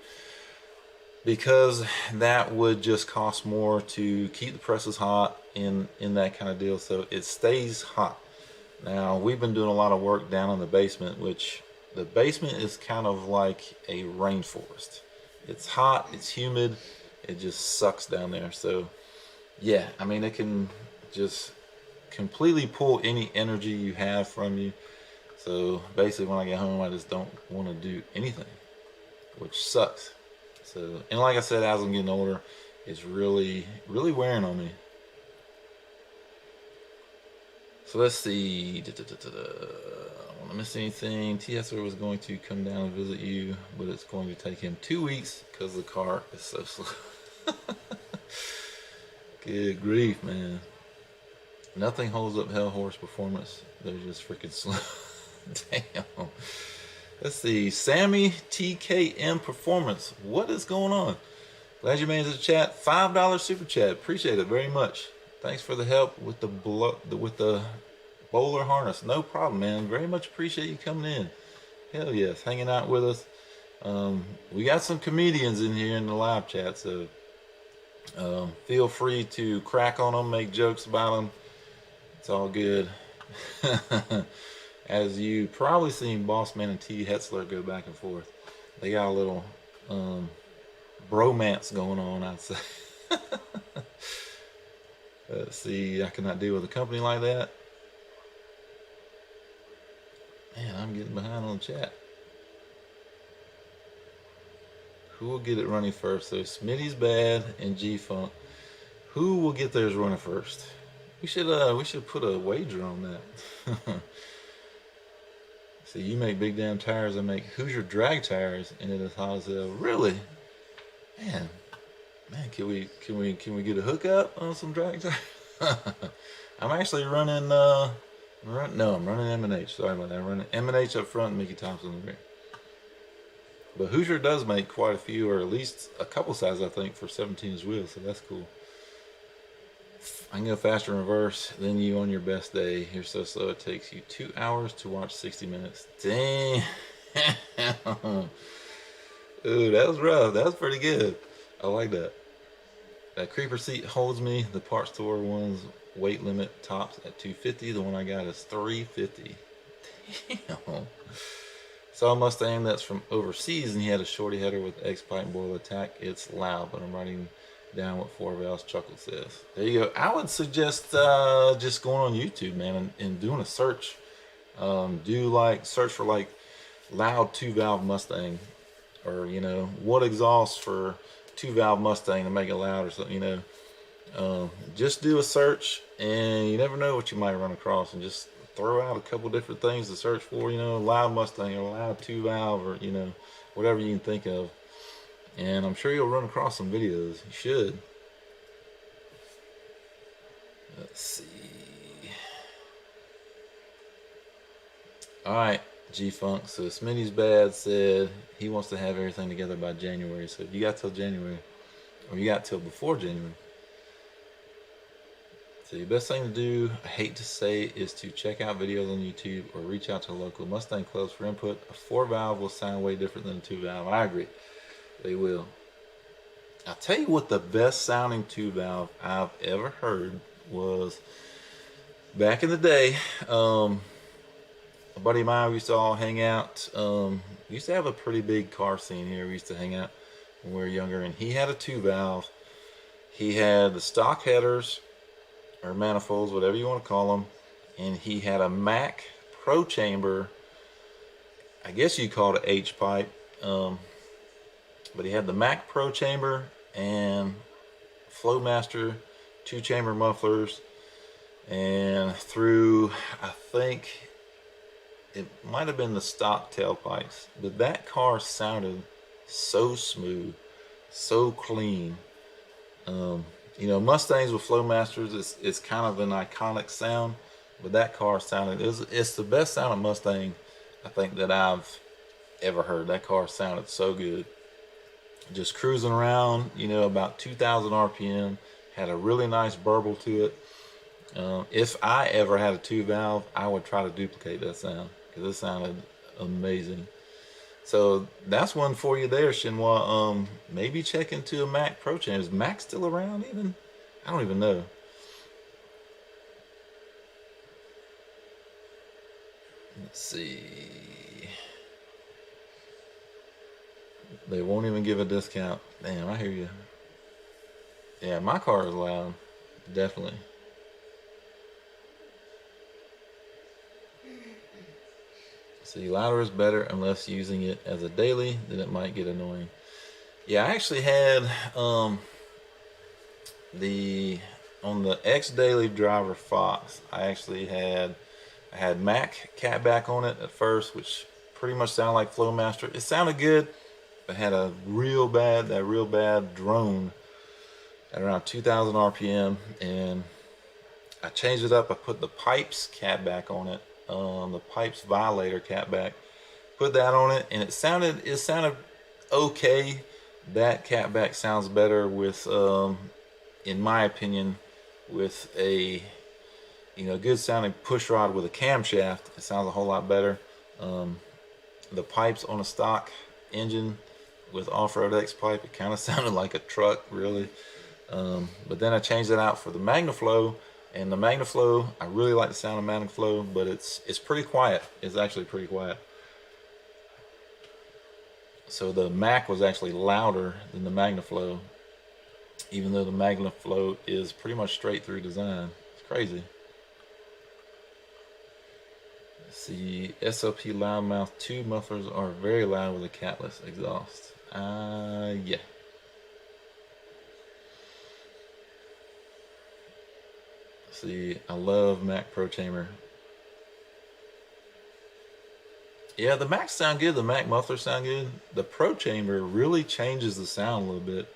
because that would just cost more to keep the presses hot in that kind of deal. So it stays hot. Now, we've been doing a lot of work down in the basement, which the basement is kind of like a rainforest. It's hot, it's humid, it just sucks down there. So yeah, I mean, it can just completely pull any energy you have from you. So basically when I get home, I just don't want to do anything, which sucks. So, and like I said, as I'm getting older, it's really wearing on me. So let's see. I don't want to miss anything. TSR was going to come down and visit you, but it's going to take him 2 weeks because the car is so slow. Good grief, man. Nothing holds up Hell Horse performance. They're just freaking slow. Damn. Let's see. Sammy TKM Performance. What is going on? Glad you made it to the chat. $5 super chat. Appreciate it very much. Thanks for the help with the bowler harness. No problem, man. Very much appreciate you coming in. Hell yes, hanging out with us. We got some comedians in here in the live chat, so feel free to crack on them, make jokes about them. It's all good. As you probably seen Bossman and T. Hetzler go back and forth. They got a little bromance going on, I'd say. Let's see, I cannot deal with a company like that. Man, I'm getting behind on the chat. Who will get it running first? So Smitty's bad and G-Funk. Who will get theirs running first? We should put a wager on that. See, you make big damn tires. I make Hoosier drag tires, and it is hot as hell. Really, man. Can we get a hookup on some drag tires? I'm actually running. No, I'm running M&H. Sorry about that. I'm running M&H up front and Mickey Thompson in the rear. But Hoosier does make quite a few, or at least a couple sizes, I think, for 17-inch wheels. So that's cool. I can go faster in reverse than you on your best day. You're so slow it takes you 2 hours to watch 60 minutes. Damn. Ooh, that was rough. That was pretty good. I like that. That creeper seat holds me. The parts store one's weight limit tops at 250. The one I got is 350. Damn. Saw a Mustang that's from overseas, and he had a shorty header with X-pipe and boil attack. It's loud, but I'm writing down what 4 valves Chuckle says. There you go. I would suggest just going on YouTube, man, and doing a search. Search for like loud 2-valve Mustang, or what exhaust for 2-valve Mustang to make it loud or something. Just do a search, and you never know what you might run across, and just throw out a couple different things to search for. Loud Mustang or loud 2-valve, or whatever you can think of. And I'm sure you'll run across some videos. You should. Let's see. Alright, G-Funk. So Smitty's bad said he wants to have everything together by January. So you got till January. Or you got till before January. So the best thing to do, I hate to say, is to check out videos on YouTube or reach out to local Mustang clubs for input. A 4-valve will sound way different than a 2-valve. I agree. They will. I'll tell you what the best sounding 2-valve I've ever heard was back in the day. A buddy of mine, we used to all hang out. We used to have a pretty big car scene here. We used to hang out when we were younger, and he had a 2-valve. He had the stock headers, or manifolds, whatever you want to call them, and he had a Mac Pro Chamber. I guess you call it H-pipe. But he had the Mac Pro Chamber and Flowmaster 2-chamber mufflers, and through, I think it might have been the stock tailpipes, but that car sounded so smooth, so clean. Mustangs with Flowmasters, it's kind of an iconic sound, but that car sounded, it's the best sounding Mustang I think that I've ever heard. That car sounded so good. Just cruising around, about 2,000 RPM, had a really nice burble to it. If I ever had a 2-valve, I would try to duplicate that sound, because it sounded amazing. So that's one for you there, Shinwa. Maybe check into a Mac Pro Chamber. Is Mac still around even? I don't even know. Let's see. They won't even give a discount. Damn, I hear you. Yeah, my car is loud. Definitely. See, louder is better unless using it as a daily, then it might get annoying. Yeah, I actually had the on the X Daily Driver Fox. I had Mac catback on it at first, which pretty much sounded like Flowmaster. It sounded good, but had a real bad drone at around 2,000 RPM, and I changed it up. I put the Pipes catback on it, the Pipes Violator catback. Put that on it, and it sounded okay. That catback sounds better with, in my opinion, with a good sounding push rod with a camshaft. It sounds a whole lot better. The pipes on a stock engine with off-road X pipe, it kind of sounded like a truck, really. But then I changed it out for the MagnaFlow, and the MagnaFlow, I really like the sound of MagnaFlow, but it's pretty quiet. It's actually pretty quiet. So the Mac was actually louder than the MagnaFlow, even though the MagnaFlow is pretty much straight through design. It's crazy. Let's see, SLP Loudmouth 2 mufflers are very loud with a catless exhaust. Yeah. See, I love Mac Pro Chamber. Yeah, the Macs sound good. The Mac mufflers sound good. The Pro Chamber really changes the sound a little bit.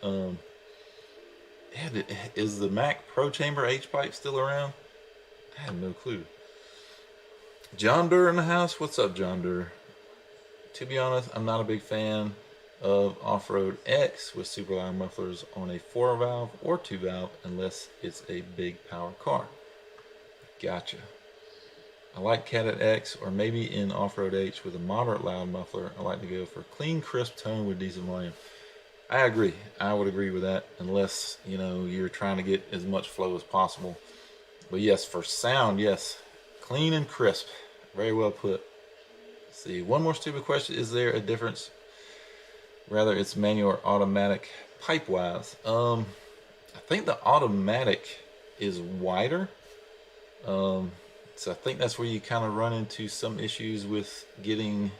Yeah, is the Mac Pro Chamber H-pipe still around? I have no clue. John Durr in the house. What's up, John Durr? To be honest, I'm not a big fan of off-road X with super loud mufflers on a 4-valve or 2-valve unless it's a big power car. Gotcha. I like Cat at X, or maybe in off-road H with a moderate loud muffler. I like to go for clean, crisp tone with decent volume. I agree. I would agree with that, unless you're trying to get as much flow as possible. But yes, for sound, yes, clean and crisp. Very well put. Let's see, one more stupid question: is there a difference? Rather, it's manual or automatic pipe-wise. I think the automatic is wider. So I think that's where you kind of run into some issues with getting,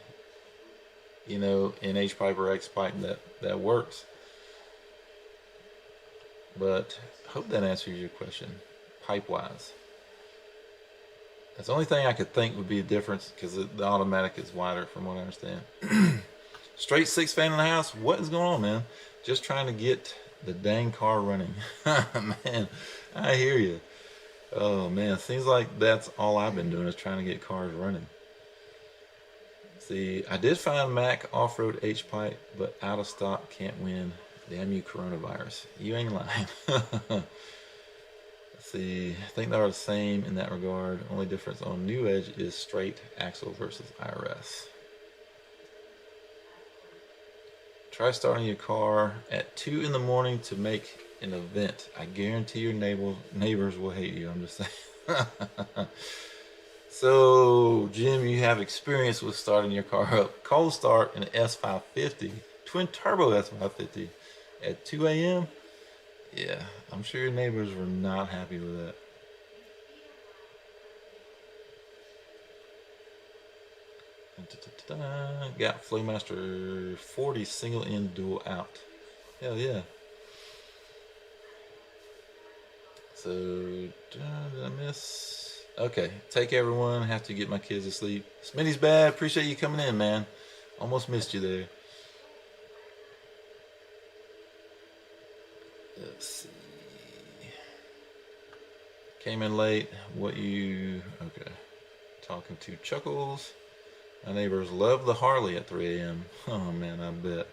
an H pipe or X pipe that works. But I hope that answers your question, pipe-wise. That's the only thing I could think would be a difference, because the automatic is wider, from what I understand. Straight 6 fan in the house. What is going on, man? Just trying to get the dang car running. Man, I hear you. Oh man, seems like that's all I've been doing is trying to get cars running. See, I did find Mac off-road H-pipe, but out of stock, can't win. Damn you, coronavirus. You ain't lying. Let's see, I think they're the same in that regard. Only difference on New Edge is straight axle versus IRS. Try starting your car at 2 in the morning to make an event. I guarantee your neighbors will hate you. I'm just saying. So, Jim, you have experience with starting your car up. Cold start an S550, twin turbo S550 at 2 a.m. Yeah, I'm sure your neighbors were not happy with that. Got Flowmaster 40 single in dual out. Hell yeah. So, did I miss? Okay, take everyone. Have to get my kids to sleep. Smitty's bad. Appreciate you coming in, man. Almost missed you there. Let's see. Came in late. What you? Okay. Talking to Chuckles. My neighbors love the Harley at 3 a.m. Oh man, I bet.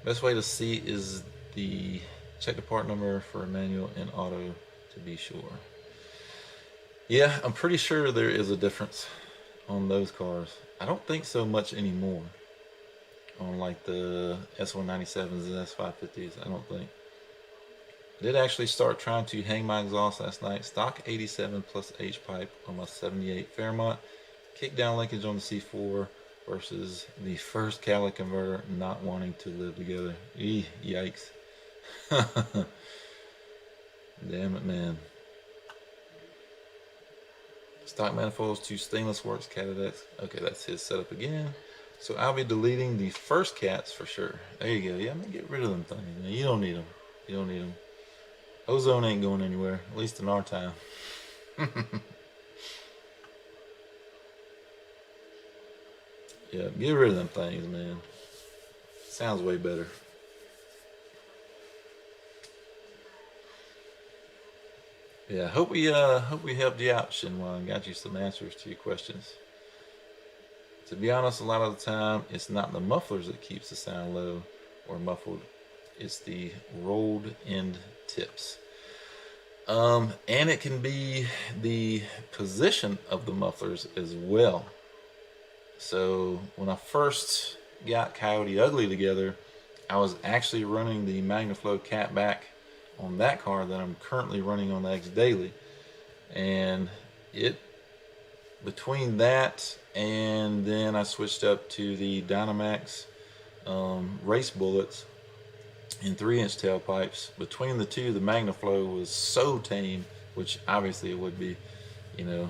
Best way to see is check the part number for manual and auto to be sure. Yeah, I'm pretty sure there is a difference on those cars. I don't think so much anymore on like the S197s and S550s. I don't think. I did actually start trying to hang my exhaust last night. Stock 87 plus H-pipe on my 78 Fairmont. Kick down linkage on the C4 versus the first Cali converter not wanting to live together. Yikes. Damn it, man. Stock manifolds to stainless works Cat at X. Okay, that's his setup again. So I'll be deleting the first cats for sure. There you go. Yeah, I'm gonna get rid of them things, man. You don't need them. You don't need them. Ozone ain't going anywhere, at least in our time. Yeah, get rid of them things, man. Sounds way better. Yeah, hope we helped you out, Shinwa, and got you some answers to your questions. To be honest, a lot of the time, it's not the mufflers that keeps the sound low or muffled. It's the rolled end tips. And it can be the position of the mufflers as well. So when I first got Coyote Ugly together, I was actually running the MagnaFlow Catback on that car that I'm currently running on the X Daily. And it, between that and then I switched up to the Dynamax race bullets in 3-inch tailpipes. Between the two, the MagnaFlow was so tame, which obviously it would be. You know,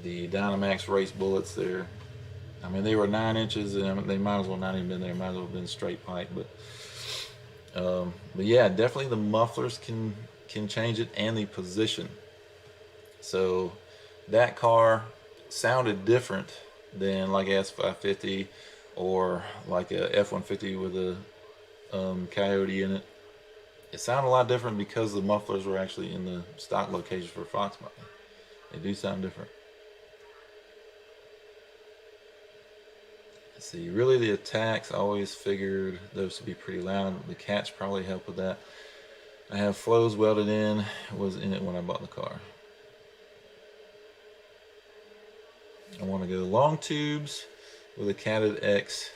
the Dynamax race bullets, they were 9 inches, and they might as well not even been there. Might as well have been straight pipe. But yeah, definitely the mufflers can change it, and the position. So that car sounded different than like S550 or like a F150 with a Coyote in it. It sounded a lot different because the mufflers were actually in the stock location for Fox body. They do sound different. Let's see, really the attacks, I always figured those to be pretty loud. The cats probably help with that. I have flows welded in, was in it when I bought the car. I want to go long tubes with a catted X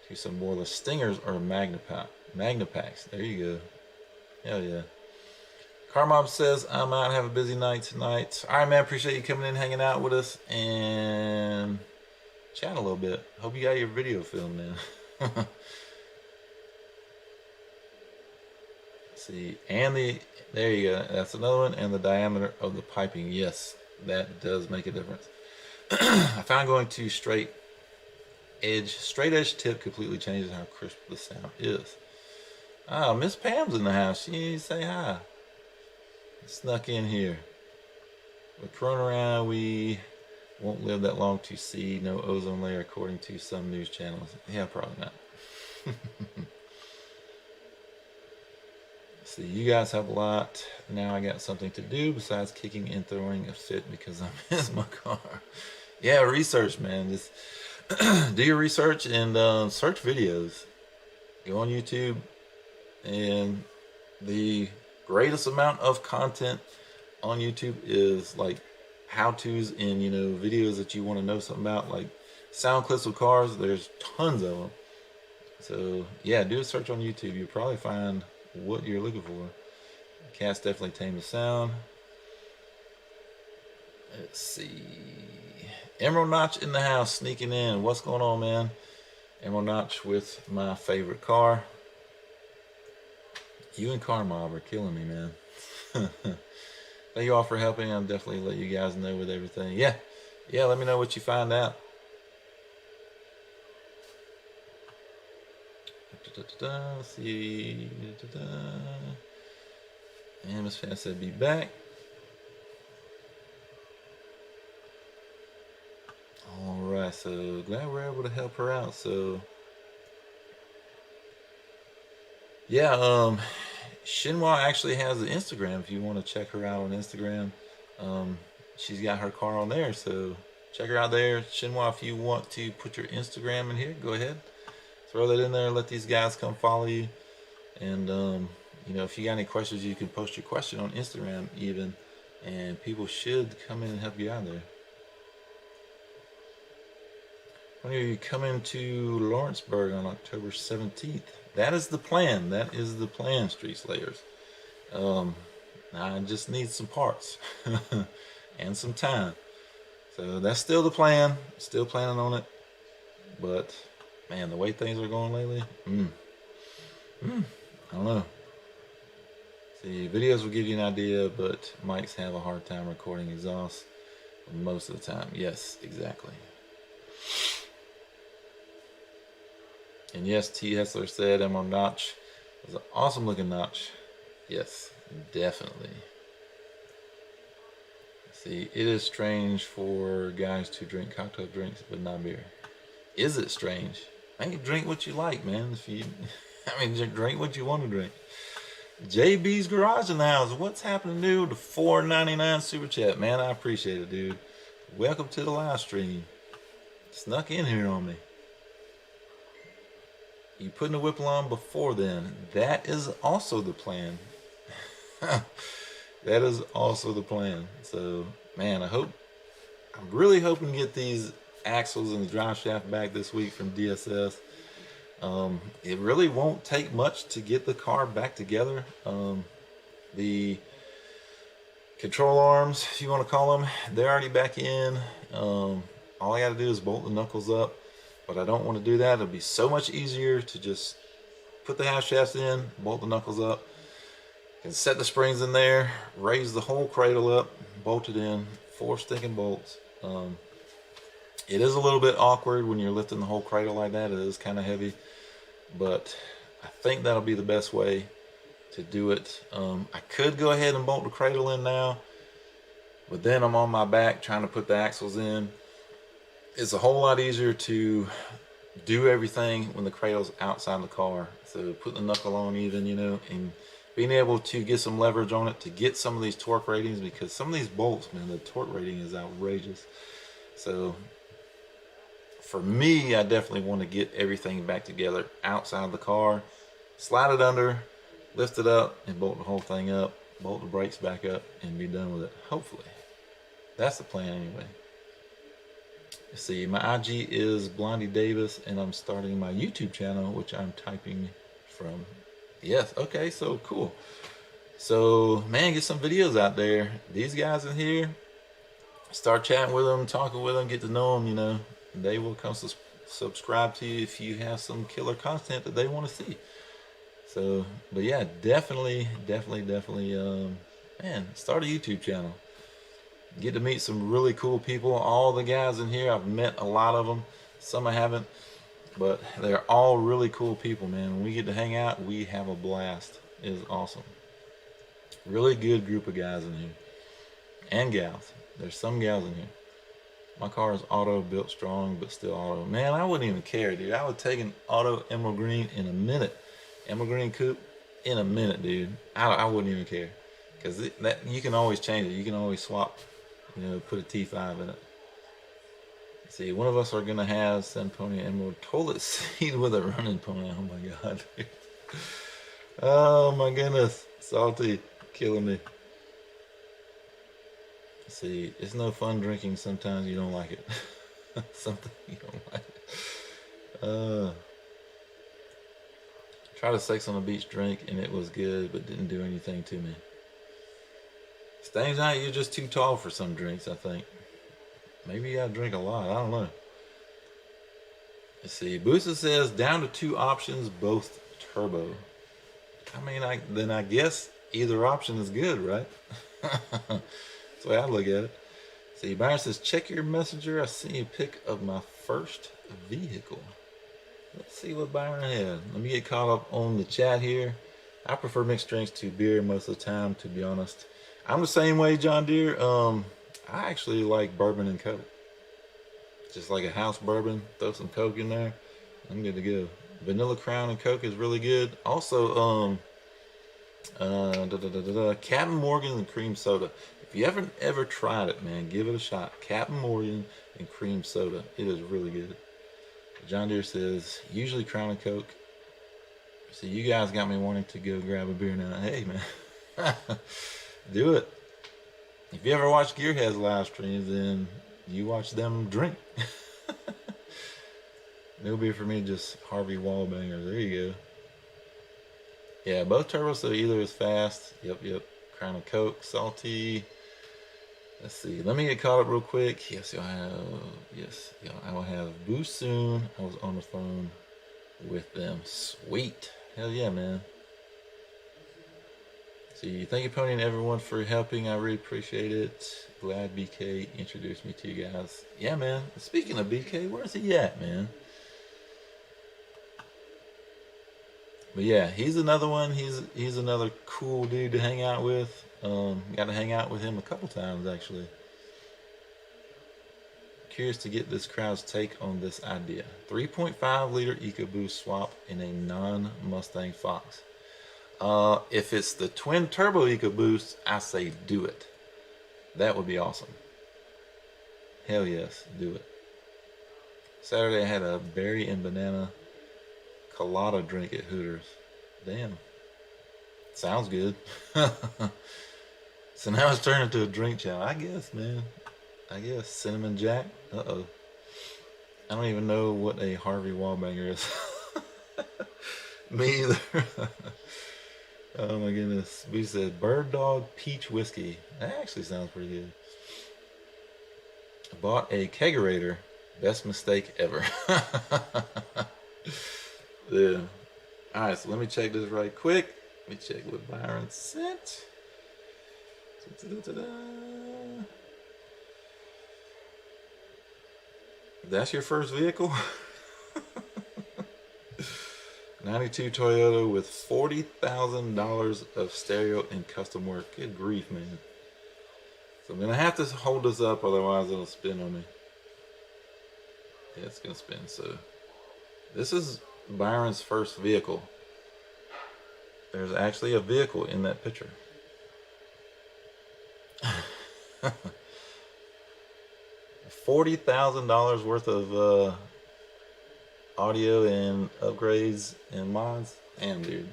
to some more of the Stingers or Magnapacks. There you go. Hell yeah. Carmob says, I might have a busy night tonight. All right, man. Appreciate you coming in, hanging out with us, and chat a little bit. Hope you got your video filmed, man. See, and there you go. That's another one. And the diameter of the piping. Yes, that does make a difference. I found going to straight edge tip completely changes how crisp the sound is. Oh, Miss Pam's in the house. She didn't say hi. Snuck in here. With Corona around, we won't live that long to see no ozone layer according to some news channels. Yeah, probably not. See, you guys have a lot. Now I got something to do besides kicking and throwing a fit because I miss my car. Yeah, research, man. Just do your research and search videos. Go on YouTube, and the greatest amount of content on YouTube is like how-tos and videos that you want to know something about, like sound clips of cars. There's tons of them. So yeah, do a search on YouTube. You'll probably find what you're looking for. Cats definitely tame the sound. Let's see. Emerald Notch in the house, sneaking in. What's going on, man? Emerald Notch with my favorite car. You and Car Mob are killing me, man. Thank you all for helping. I'll definitely let you guys know with everything. Yeah, let me know what you find out. Let's see. And Miss Fan said, be back. Alright, so glad we're able to help her out. So yeah, Shinwa actually has an Instagram if you want to check her out on Instagram. She's got her car on there, so check her out there. Shinwa, if you want to put your Instagram in here, go ahead. Throw that in there, let these guys come follow you. And if you got any questions, you can post your question on Instagram even, and people should come in and help you out there. When are you coming to Lawrenceburg on October 17th? That is the plan. That is the plan, Street Slayers. I just need some parts and some time. So that's still the plan. Still planning on it. But man, the way things are going lately, I don't know. See, videos will give you an idea, but mics have a hard time recording exhaust most of the time. Yes, exactly. And yes, T. Hessler said Emerald Notch was an awesome looking notch. Yes, definitely. See, it is strange for guys to drink cocktail drinks but not beer. Is it strange? I mean, drink what you like, man. If you, I mean, drink what you want to drink. JB's Garage in the house. What's happening, dude? The $4.99 super chat, man. I appreciate it, dude. Welcome to the live stream. Snuck in here on me. You putting the Whipple on before then? That is also the plan. That is also the plan. So, man, I'm really hoping to get these axles and the drive shaft back this week from DSS. It really won't take much to get the car back together. The control arms, if you want to call them, they're already back in. All I got to do is bolt the knuckles up, but I don't want to do that. It'll be so much easier to just put the half shafts in, bolt the knuckles up, and set the springs in there, raise the whole cradle up, bolt it in, 4 stinking bolts. It is a little bit awkward when you're lifting the whole cradle like that. It is kind of heavy, but I think that'll be the best way to do it. I could go ahead and bolt the cradle in now, but then I'm on my back trying to put the axles in. It's a whole lot easier to do everything when the cradle's outside the car. So put the knuckle on even, you know, and being able to get some leverage on it to get some of these torque ratings, because some of these bolts, man, the torque rating is outrageous. So for me, I definitely want to get everything back together outside the car, slide it under, lift it up, and bolt the whole thing up, bolt the brakes back up, and be done with it. Hopefully. That's the plan anyway. Let's see, my IG is Blondie Davis, and I'm starting my YouTube channel, which I'm typing from. Yes, okay, so cool. So, man, get some videos out there. These guys in here, start chatting with them, talking with them, get to know them, you know. They will come subscribe to you if you have some killer content that they want to see. So, but yeah, definitely, man, start a YouTube channel. Get to meet some really cool people. All the guys in here, I've met a lot of them. Some I haven't, but they're all really cool people, man. When we get to hang out, we have a blast. It is awesome. Really good group of guys in here. And gals. There's some gals in here. My car is auto, built strong, but still auto. Man, I wouldn't even care, dude. I would take an auto emerald green in a minute. Emerald green coupe in a minute, dude. I wouldn't even care. Because that you can always change it. You can always swap, you know, put a T5 in it. Let's see, one of us are going to have Sun Pony Emerald toilet seat with a running pony. Oh, my God. Dude. Oh, my goodness. Salty. Killing me. See, it's no fun drinking. Sometimes you don't like it. Something you don't like it. Tried a Sex on the Beach drink and it was good, but didn't do anything to me. Stains out, you're just too tall for some drinks, I think. Maybe you gotta drink a lot. I don't know. Let's see. Boosa says down to 2 options, both turbo. I mean, then I guess either option is good, right? That's the way I look at it. See, Byron says, check your messenger. I sent you a pic of my first vehicle. Let's see what Byron had. Let me get caught up on the chat here. I prefer mixed drinks to beer most of the time, to be honest. I'm the same way, John Deere. I actually like bourbon and Coke. Just like a house bourbon, throw some Coke in there, I'm good to go. Vanilla Crown and Coke is really good. Also, Captain Morgan and cream soda. If you ever tried it, man, give it a shot. Captain Morgan and cream soda. It is really good. John Deere says, usually Crown and Coke. So you guys got me wanting to go grab a beer now. Hey, man. Do it. If you ever watch Gearhead's live streams, then you watch them drink. No beer for me, just Harvey Wallbanger. There you go. Yeah, both turbos, so either is fast. Yep. Crown and Coke, salty. Let's see. Let me get caught up real quick. Yes, I will have Boost soon. I was on the phone with them. Sweet. Hell yeah, man. See, thank you, Pony, and everyone for helping. I really appreciate it. Glad BK introduced me to you guys. Yeah, man. Speaking of BK, where's he at, man? But yeah, he's another one. He's another cool dude to hang out with. Got to hang out with him a couple times actually. Curious to get this crowd's take on this idea. 3.5 liter EcoBoost swap in a non-Mustang Fox. If it's the twin turbo EcoBoost, I say do it. That would be awesome. Hell yes, do it. Saturday I had a berry and banana colada drink at Hooters. Damn. Sounds good. So now it's turned into a drink channel. I guess, man. I guess. Cinnamon Jack. Uh-oh. I don't even know what a Harvey Wallbanger is. Me either. Oh my goodness. We said Bird Dog Peach Whiskey. That actually sounds pretty good. I bought a kegerator. Best mistake ever. Yeah. Alright, so let me check this right quick. Let me check what Byron sent. That's your first vehicle? 92 Toyota with $40,000 of stereo and custom work. Good grief, man. So I'm going to have to hold this up, otherwise it'll spin on me. Yeah, it's going to spin. So this is Byron's first vehicle. There's actually a vehicle in that picture. $40,000 worth of audio and upgrades and mods. Damn, dude.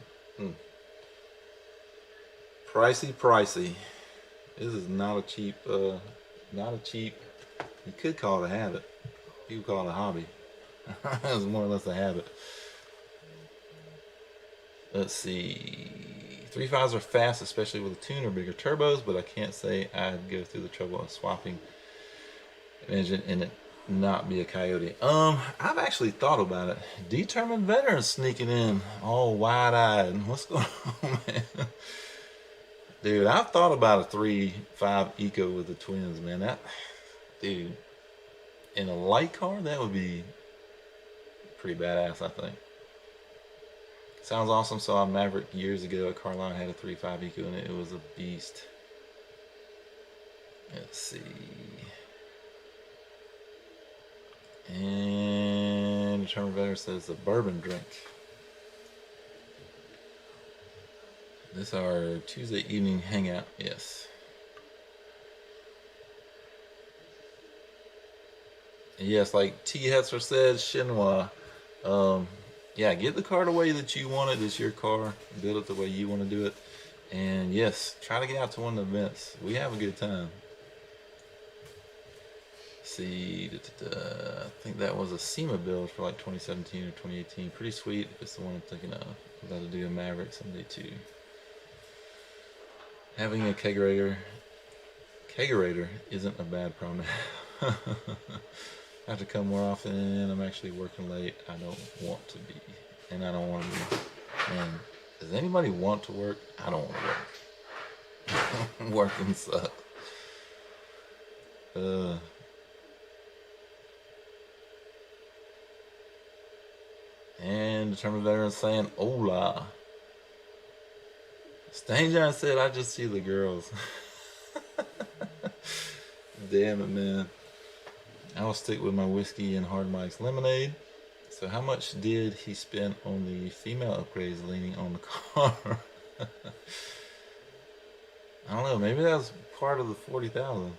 Pricey. This is not a cheap, you could call it a habit. You could call it a hobby. It's more or less a habit. Let's see. 3.5s are fast, especially with a tune or bigger turbos, but I can't say I'd go through the trouble of swapping an engine and it not be a Coyote. I've actually thought about it. Determined veteran sneaking in, all wide-eyed. What's going on, man? Dude, I've thought about a 3.5 Eco with the twins, man. That, dude, in a light car, that would be pretty badass, I think. Sounds awesome. Saw a Maverick years ago at Carlisle, had a 3.5 Eco in it. It was a beast. Let's see. And Determined Veteran says the bourbon drink. This is our Tuesday evening hangout. Yes. And yes, like T. Hetzer said, Shinwa. Yeah, get the car the way that you want it. It's your car. Build it the way you want to do it. And yes, try to get out to one of the events. We have a good time. See, I think that was a SEMA build for like 2017 or 2018. Pretty sweet. If it's the one I'm thinking of. I'd love to do a Maverick someday too. Having a kegerator isn't a bad problem. I have to come more often. I'm actually working late. I don't want to be. And I don't want to be. Man, does anybody want to work? I don't want to work. Working sucks. And Determined Veteran saying, hola. Stain John said, I just see the girls. Damn it, man. I will stick with my whiskey and Hard Mike's lemonade. So how much did he spend on the female upgrades leaning on the car? I don't know. Maybe that was part of the $40,000.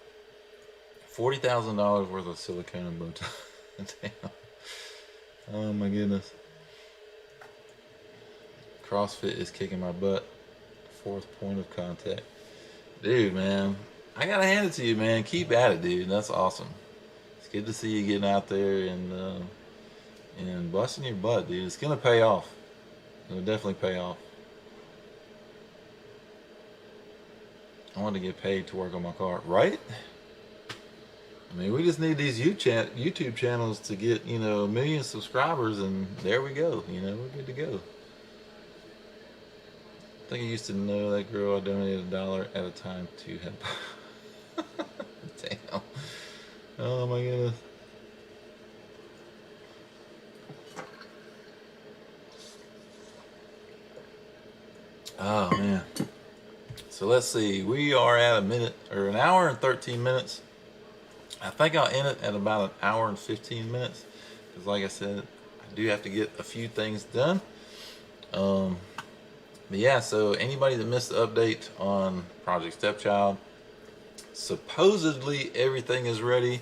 $40,000 worth of silicone and bow tie. Damn. Oh my goodness. CrossFit is kicking my butt. Fourth point of contact. Dude, man. I gotta hand it to you, man. Keep at it, dude. That's awesome. It's good to see you getting out there and busting your butt, dude. It's gonna pay off. It'll definitely pay off. I want to get paid to work on my car, right? I mean, we just need these YouTube channels to get, you know, 1 million subscribers, and there we go. You know, we're good to go. I think I used to know that girl. I donated $1 at a time to help. Damn. Oh my goodness. Oh man. So let's see. We are at an hour and 13 minutes. I think I'll end it at about an hour and 15 minutes. Because like I said, I do have to get a few things done. But yeah, so anybody that missed the update on Project Stepchild, supposedly everything is ready.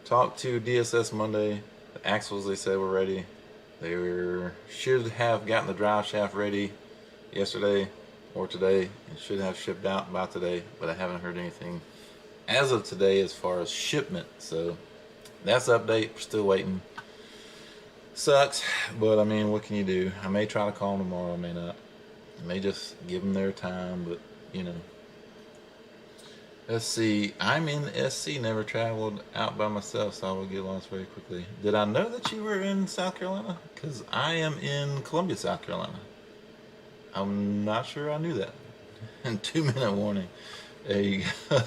Talked to DSS Monday. The axles they said were ready. They should have gotten the drive shaft ready yesterday or today and should have shipped out by today, but I haven't heard anything as of today as far as shipment. So that's the update. We're still waiting. Sucks, but I mean, what can you do? I may try to call them tomorrow, I may not. I may just give them their time, but you know. Let's see. I'm in SC, never traveled out by myself, so I will get lost very quickly. Did I know that you were in South Carolina? Because I am in Columbia, South Carolina. I'm not sure I knew that. And 2-minute warning. There you go.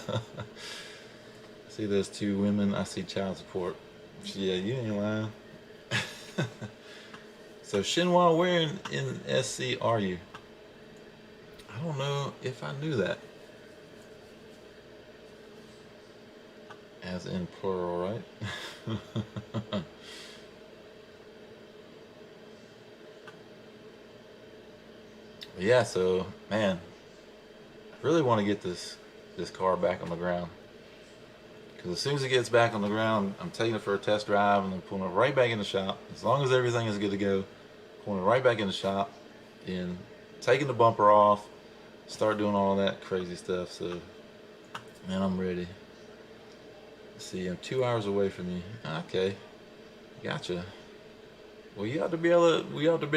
See those two women? I see child support. Yeah, you ain't lying. So Shinwa, where in SC are you? I don't know if I knew that. As in plural, right? But yeah, so man, I really want to get this car back on the ground. Because as soon as it gets back on the ground, I'm taking it for a test drive and then pulling it right back in the shop. As long as everything is good to go, pulling it right back in the shop and taking the bumper off, start doing all that crazy stuff. So man, I'm ready. Let's see, I'm 2 hours away from you. Okay, gotcha. Well, we ought to be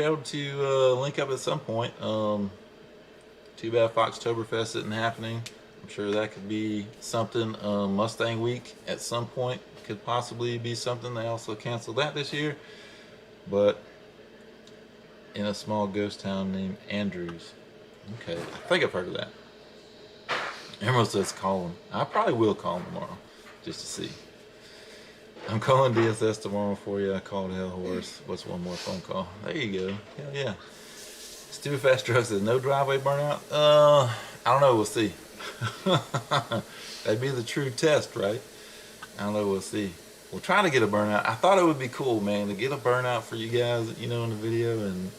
able to link up at some point. Too bad Foxtoberfest isn't happening. I'm sure that could be something. Mustang Week at some point could possibly be something. They also canceled that this year, but in a small ghost town named Andrews. Okay, I think I've heard of that. Emerald says call him. I probably will call him tomorrow just to see. I'm calling DSS tomorrow for you. I called Hell Horse. What's one more phone call? There you go. Hell yeah. Stupid Fast Truck says no driveway burnout. I don't know. We'll see. That'd be the true test, right? I don't know. We'll see. We'll try to get a burnout. I thought it would be cool, man, to get a burnout for you guys, you know, in the video, and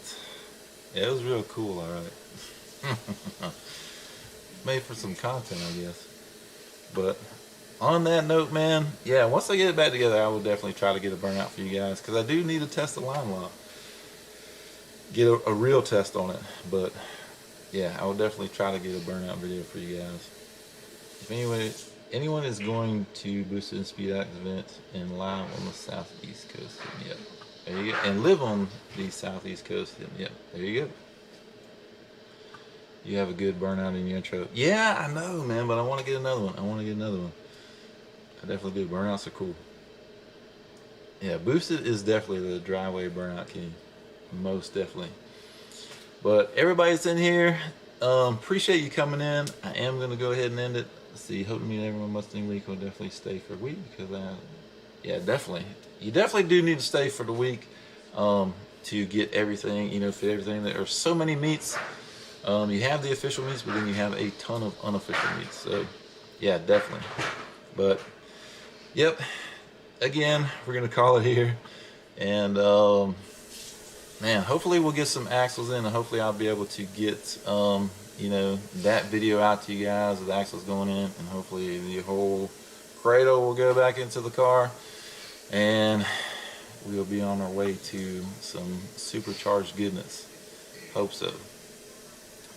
yeah, it was real cool. All right. Made for some content, I guess. But on that note, man, yeah, once I get it back together, I will definitely try to get a burnout for you guys, because I do need to test the line lock. Get a real test on it. But yeah, I will definitely try to get a burnout video for you guys. If anyone is going to Boosted and Speed Act event and live on the southeast coast, hit me up. There you go. And live on the southeast coast, hit me up. There you go. You have a good burnout in your intro. Yeah, I know, man, but I want to get another one. I definitely do. Burnouts are cool. Yeah, Boosted is definitely the driveway burnout king. Most definitely. But everybody's in here. Appreciate you coming in. I am going to go ahead and end it. Let's see. Hope to meet everyone Mustang Week. Will definitely stay for a week because yeah, definitely. You definitely do need to stay for the week to get everything, you know, fit everything. There are so many meets. You have the official meets, but then you have a ton of unofficial meets. So yeah, definitely. But yep, again, we're gonna call it here, and man, hopefully we'll get some axles in, and hopefully I'll be able to get you know, that video out to you guys with the axles going in, and hopefully the whole cradle will go back into the car, and we'll be on our way to some supercharged goodness. Hope so.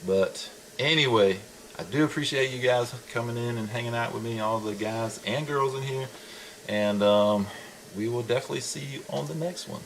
But anyway, I do appreciate you guys coming in and hanging out with me, all the guys and girls in here. And we will definitely see you on the next one.